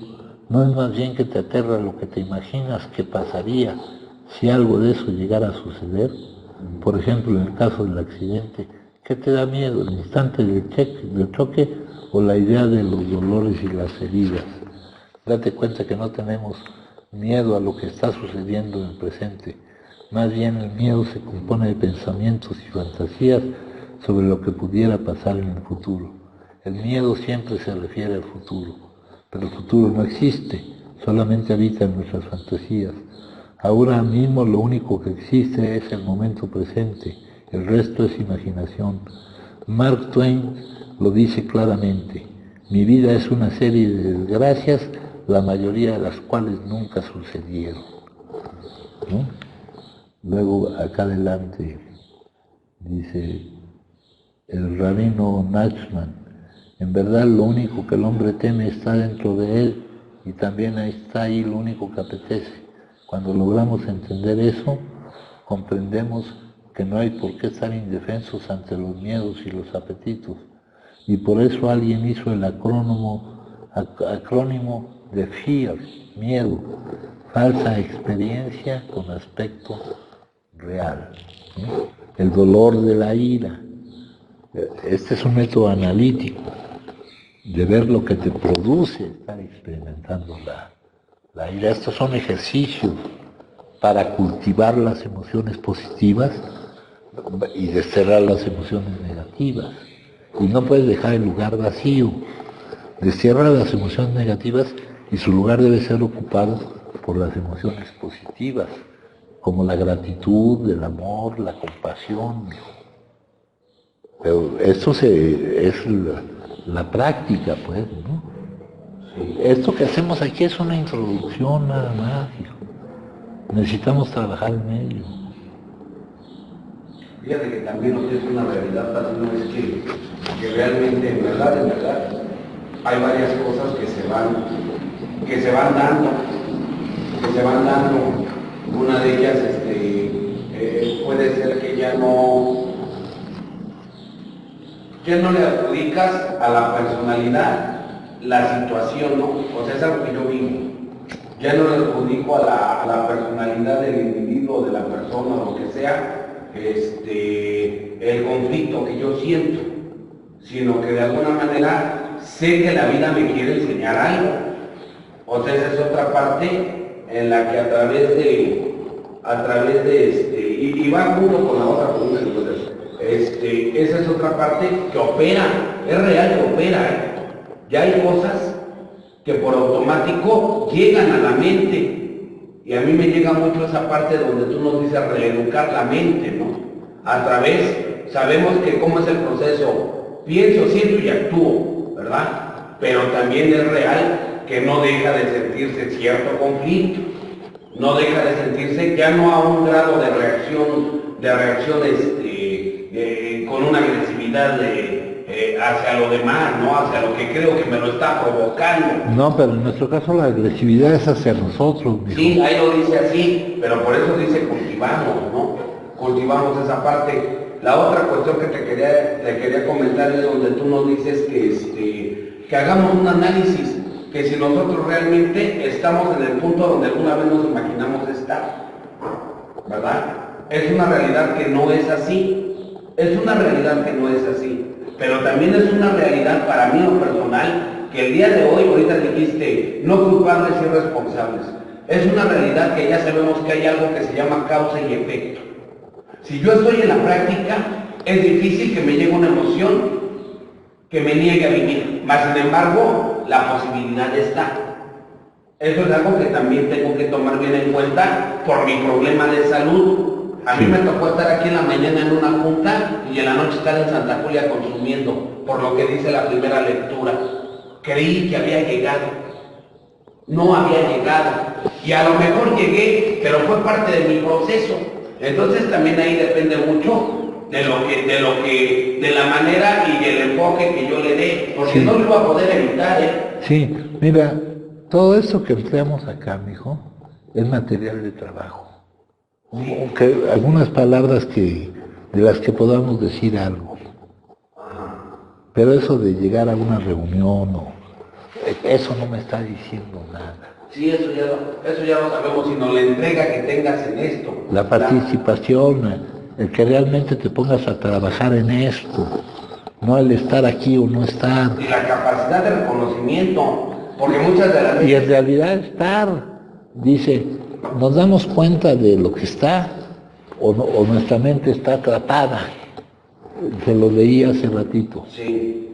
Speaker 1: ¿No es más bien que te aterra lo que te imaginas que pasaría si algo de eso llegara a suceder? Por ejemplo, en el caso del accidente, ¿qué te da miedo? ¿El instante del choque o la idea de los dolores y las heridas? Date cuenta que no tenemos miedo a lo que está sucediendo en el presente. Más bien el miedo se compone de pensamientos y fantasías sobre lo que pudiera pasar en el futuro. El miedo siempre se refiere al futuro, pero el futuro no existe, solamente habita en nuestras fantasías. Ahora mismo lo único que existe es el momento presente, el resto es imaginación. Mark Twain lo dice claramente, mi vida es una serie de desgracias, la mayoría de las cuales nunca sucedieron. ¿No? Luego acá adelante dice el rabino Nachman, en verdad lo único que el hombre teme está dentro de él y también está ahí lo único que apetece. Cuando logramos entender eso, comprendemos que no hay por qué estar indefensos ante los miedos y los apetitos. Y por eso alguien hizo el acrónimo de fear, miedo, falsa experiencia con aspecto real. ¿No? El dolor de la ira. Este es un método analítico de ver lo que te produce estar experimentando la ira. Estos son ejercicios para cultivar las emociones positivas y desterrar las emociones negativas. Y no puedes dejar el lugar vacío. Destierra las emociones negativas y su lugar debe ser ocupado por las emociones positivas, como la gratitud, el amor, la compasión. Pero esto es la práctica, pues, ¿no? Sí. Esto que hacemos aquí es una introducción nada más, hijo. Necesitamos trabajar en ello.
Speaker 2: Fíjate que también lo que es una realidad, Padrino, es que realmente, en verdad, hay varias cosas que se van dando. Una de ellas puede ser que ya no le adjudicas a la personalidad la situación, ¿no? O sea, es algo que yo vivo. Ya no le adjudico a la personalidad del individuo, de la persona, o lo que sea, el conflicto que yo siento, sino que de alguna manera sé que la vida me quiere enseñar algo. O sea, esa es otra parte en la que a través de y va junto con la otra pregunta, entonces, esa es otra parte que opera, es real que opera, Ya hay cosas que por automático llegan a la mente, y a mí me llega mucho esa parte donde tú nos dices reeducar la mente, ¿no? A través, sabemos que cómo es el proceso, pienso, siento y actúo, ¿verdad? Pero también es real que no deja de sentirse cierto conflicto, no deja de sentirse ya no a un grado de reacción con una agresividad hacia lo demás, ¿no? Hacia lo que creo que me lo está provocando.
Speaker 1: No, pero en nuestro caso la agresividad es hacia nosotros, mijo.
Speaker 2: Sí, ahí lo dice así, pero por eso dice cultivamos, ¿no? Cultivamos esa parte. La otra cuestión que te quería comentar es donde tú nos dices que hagamos un análisis, que si nosotros realmente estamos en el punto donde alguna vez nos imaginamos estar, ¿verdad? Es una realidad que no es así, pero también es una realidad para mí en lo personal, que el día de hoy, ahorita dijiste, no culpables y responsables, es una realidad que ya sabemos que hay algo que se llama causa y efecto. Si yo estoy en la práctica, es difícil que me llegue una emoción que me niegue a vivir. Mas, sin embargo, la posibilidad está. Eso es algo que también tengo que tomar bien en cuenta por mi problema de salud. A mí me tocó estar aquí en la mañana en una junta y en la noche estar en Santa Julia consumiendo, por lo que dice la primera lectura. Creí que había llegado. No había llegado. Y a lo mejor llegué, pero fue parte de mi proceso. Entonces también ahí depende mucho de la manera y del enfoque que yo le dé, porque no lo iba a poder evitar, ¿eh?
Speaker 1: Sí, mira, todo eso que empleamos acá, mijo, es material de trabajo. Algunas palabras de las que podamos decir algo. Pero eso de llegar a una reunión, eso no me está diciendo nada.
Speaker 2: Sí, eso ya lo sabemos, sino la entrega que tengas en esto.
Speaker 1: La participación, el que realmente te pongas a trabajar en esto, no el estar aquí o no estar.
Speaker 2: Y la capacidad de reconocimiento, porque muchas de las veces...
Speaker 1: Y en realidad estar, dice, nos damos cuenta de lo que está, o nuestra mente está atrapada. Se lo leí hace ratito.
Speaker 2: Sí.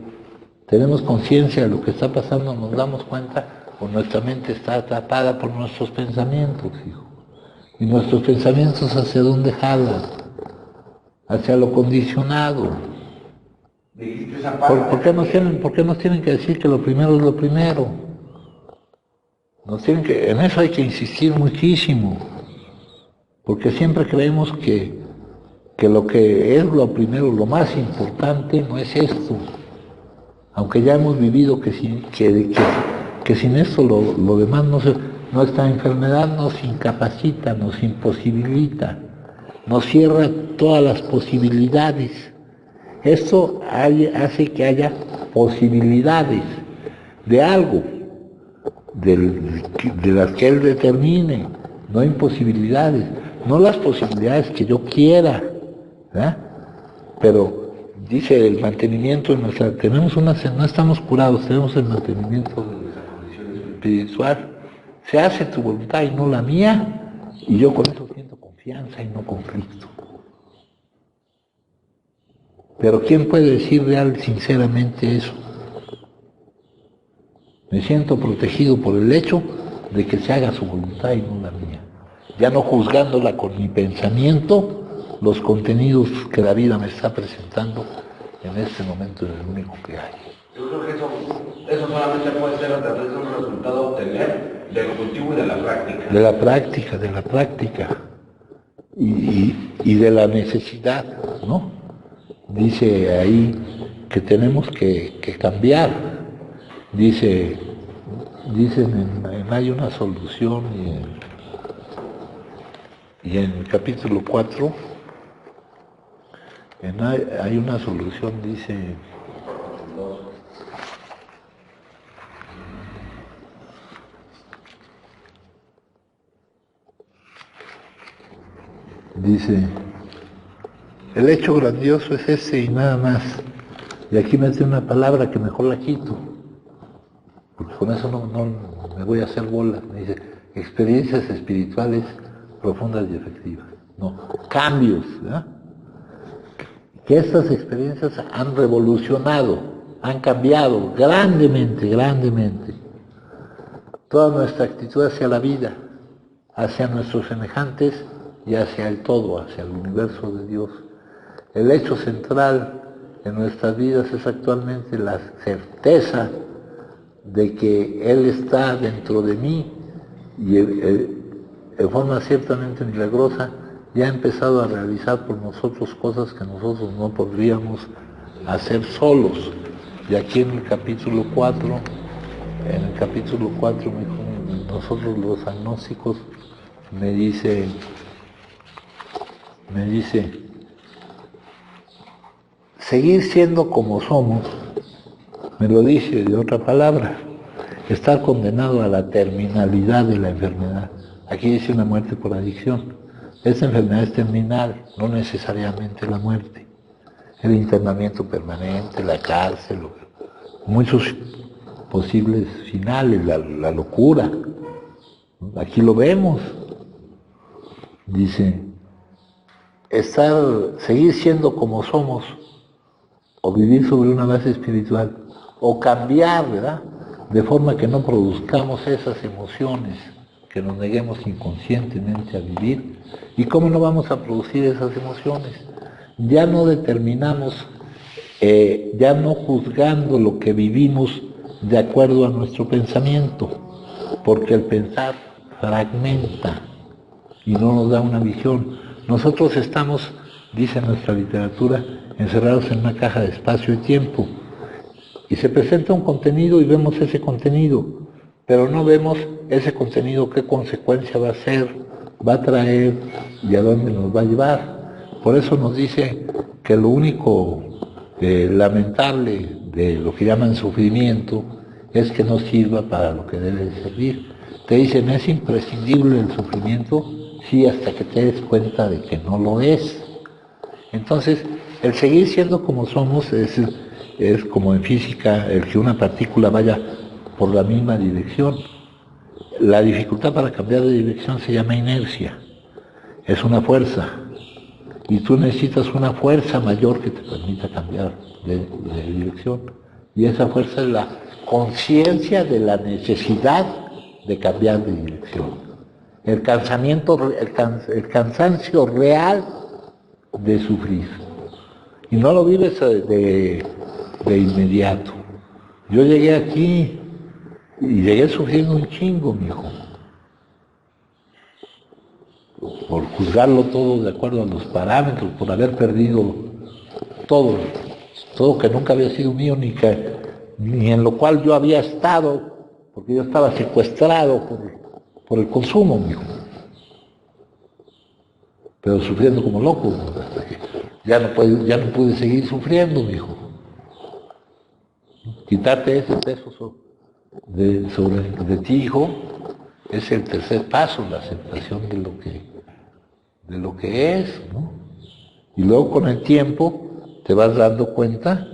Speaker 1: Tenemos conciencia de lo que está pasando, nos damos cuenta, o nuestra mente está atrapada por nuestros pensamientos, hijo. Y nuestros pensamientos hacia dónde jalan, hacia lo condicionado.
Speaker 2: Dijiste esa parte.
Speaker 1: ¿Por qué nos tienen que decir que lo primero es lo primero? En eso hay que insistir muchísimo, porque siempre creemos que lo que es lo primero, lo más importante, no es esto. Aunque ya hemos vivido que sin esto lo demás nuestra enfermedad nos incapacita, nos imposibilita, nos cierra todas las posibilidades. Esto hace que haya posibilidades de algo, de las que él determine, no imposibilidades, no las posibilidades que yo quiera, ¿verdad? Pero dice el mantenimiento de no estamos curados, tenemos el mantenimiento de nuestra condición espiritual. Se hace tu voluntad y no la mía, y yo con eso siento confianza y no conflicto. Pero ¿quién puede decir sinceramente eso? Me siento protegido por el hecho de que se haga su voluntad y no la mía. Ya no juzgándola con mi pensamiento, los contenidos que la vida me está presentando en este momento es el único que hay.
Speaker 2: Yo creo que eso solamente puede ser a través de un resultado a obtener del cultivo y de la práctica.
Speaker 1: De la práctica. Y de la necesidad, ¿no? Dice ahí que tenemos que cambiar. Dicen hay una solución y en el capítulo 4 hay una solución, dice, el hecho grandioso es ese y nada más. Y aquí mete una palabra que mejor la quito, porque con eso no me voy a hacer bolas. Me dice, experiencias espirituales profundas y efectivas. No, cambios, ¿verdad? Que estas experiencias han revolucionado, han cambiado grandemente toda nuestra actitud hacia la vida, hacia nuestros semejantes y hacia el todo, hacia el universo de Dios. El hecho central en nuestras vidas es actualmente la certeza de que Él está dentro de mí y de forma ciertamente milagrosa ya ha empezado a realizar por nosotros cosas que nosotros no podríamos hacer solos. Y aquí en el capítulo 4, nosotros los agnósticos, me dice, seguir siendo como somos, me lo dice de otra palabra, estar condenado a la terminalidad de la enfermedad. Aquí dice una muerte por adicción. Esta enfermedad es terminal, no necesariamente la muerte. El internamiento permanente, la cárcel, muchos posibles finales, la locura. Aquí lo vemos. Dice, seguir siendo como somos, o vivir sobre una base espiritual, o cambiar, ¿verdad? De forma que no produzcamos esas emociones, que nos neguemos inconscientemente a vivir. ¿Y cómo no vamos a producir esas emociones? Ya no determinamos, ya no juzgando lo que vivimos de acuerdo a nuestro pensamiento, porque el pensar fragmenta y no nos da una visión. Nosotros estamos, dice nuestra literatura, encerrados en una caja de espacio y tiempo, y se presenta un contenido y vemos ese contenido, pero no vemos ese contenido qué consecuencia va a ser, va a traer y a dónde nos va a llevar. Por eso nos dice que lo único lamentable de lo que llaman sufrimiento es que no sirva para lo que debe servir. Te dicen, ¿es imprescindible el sufrimiento? Sí, hasta que te des cuenta de que no lo es. Entonces, el seguir siendo como somos es como en física, el que una partícula vaya por la misma dirección. La dificultad para cambiar de dirección se llama inercia. Es una fuerza. Y tú necesitas una fuerza mayor que te permita cambiar de dirección. Y esa fuerza es la conciencia de la necesidad de cambiar de dirección. El cansancio real de sufrir. Y no lo vives de inmediato. Yo llegué aquí y llegué sufriendo un chingo, mijo. Por juzgarlo todo de acuerdo a los parámetros, por haber perdido todo que nunca había sido mío, ni en lo cual yo había estado, porque yo estaba secuestrado por el consumo, mijo. Pero sufriendo como loco, hasta que ya no pude seguir sufriendo, mijo. Quitarte ese peso de ti, hijo, es el tercer paso, la aceptación de lo que es, ¿no? Y luego con el tiempo te vas dando cuenta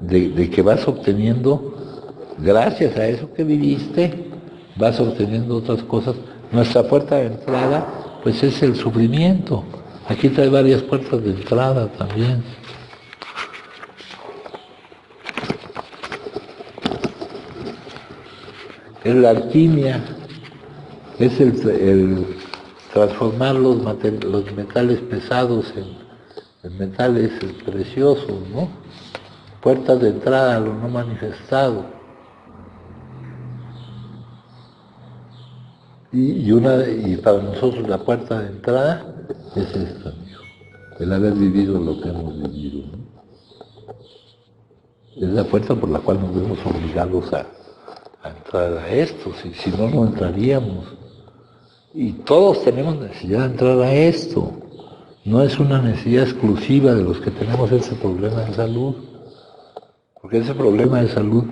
Speaker 1: de que vas obteniendo, gracias a eso que viviste, vas obteniendo otras cosas. Nuestra puerta de entrada, pues es el sufrimiento. Aquí trae varias puertas de entrada también. Es la alquimia, es el transformar los metales pesados en metales preciosos, ¿no? Puertas de entrada a lo no manifestado. Y para nosotros la puerta de entrada es esta, amigo, el haber vivido lo que hemos vivido, ¿no? Es la puerta por la cual nos vemos obligados a entrar a esto, si no, no entraríamos. Y todos tenemos necesidad de entrar a esto. No es una necesidad exclusiva de los que tenemos ese problema de salud, porque ese problema de salud,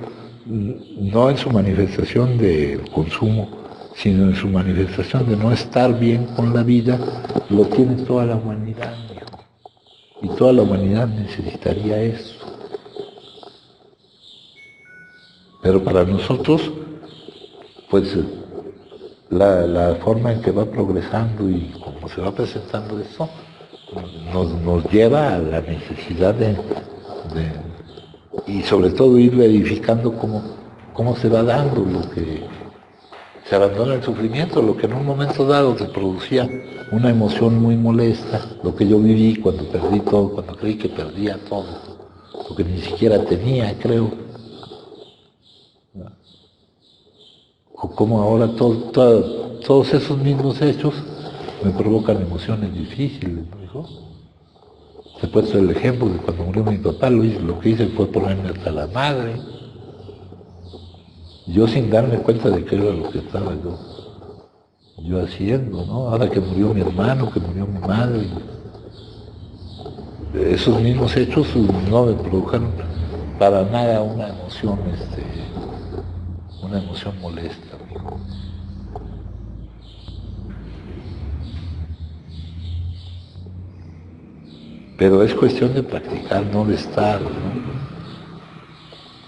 Speaker 1: no en su manifestación de consumo, sino en su manifestación de no estar bien con la vida, lo tiene toda la humanidad, hijo. Y toda la humanidad necesitaría eso. Pero para nosotros, pues la forma en que va progresando y cómo se va presentando esto, nos lleva a la necesidad y sobre todo ir verificando cómo se va dando lo que se abandona el sufrimiento, lo que en un momento dado te producía una emoción muy molesta, lo que yo viví cuando perdí todo, cuando creí que perdía todo, lo que ni siquiera tenía, creo. O como ahora todos esos mismos hechos me provocan emociones difíciles, ¿no, hijo? Te he puesto el ejemplo de cuando murió mi papá, lo que hice fue ponerme hasta la madre. Yo sin darme cuenta de qué era lo que estaba yo haciendo, ¿no? Ahora que murió mi hermano, que murió mi madre, esos mismos hechos no me produjeron para nada una emoción molesta, amigo. Pero es cuestión de practicar, no de estar, ¿no?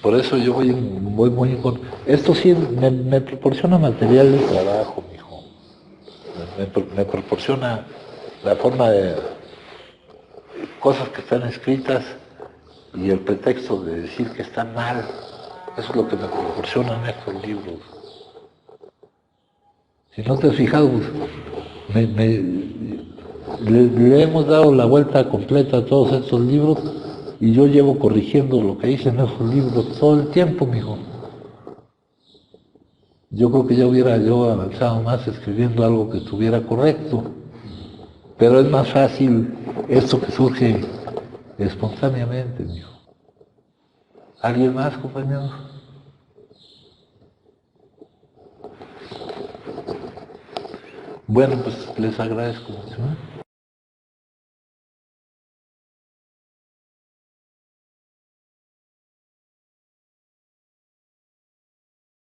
Speaker 1: Por eso yo voy muy con... Esto sí me proporciona material de trabajo, mijo. Me proporciona la forma de cosas que están escritas y el pretexto de decir que están mal. Eso es lo que me proporcionan estos libros. Si no te has fijado, pues, le hemos dado la vuelta completa a todos estos libros y yo llevo corrigiendo lo que dicen esos libros todo el tiempo, mijo. Yo creo que ya hubiera yo avanzado más escribiendo algo que estuviera correcto, pero es más fácil esto que surge espontáneamente, mijo. ¿Alguien más, compañeros? Bueno, pues les agradezco mucho.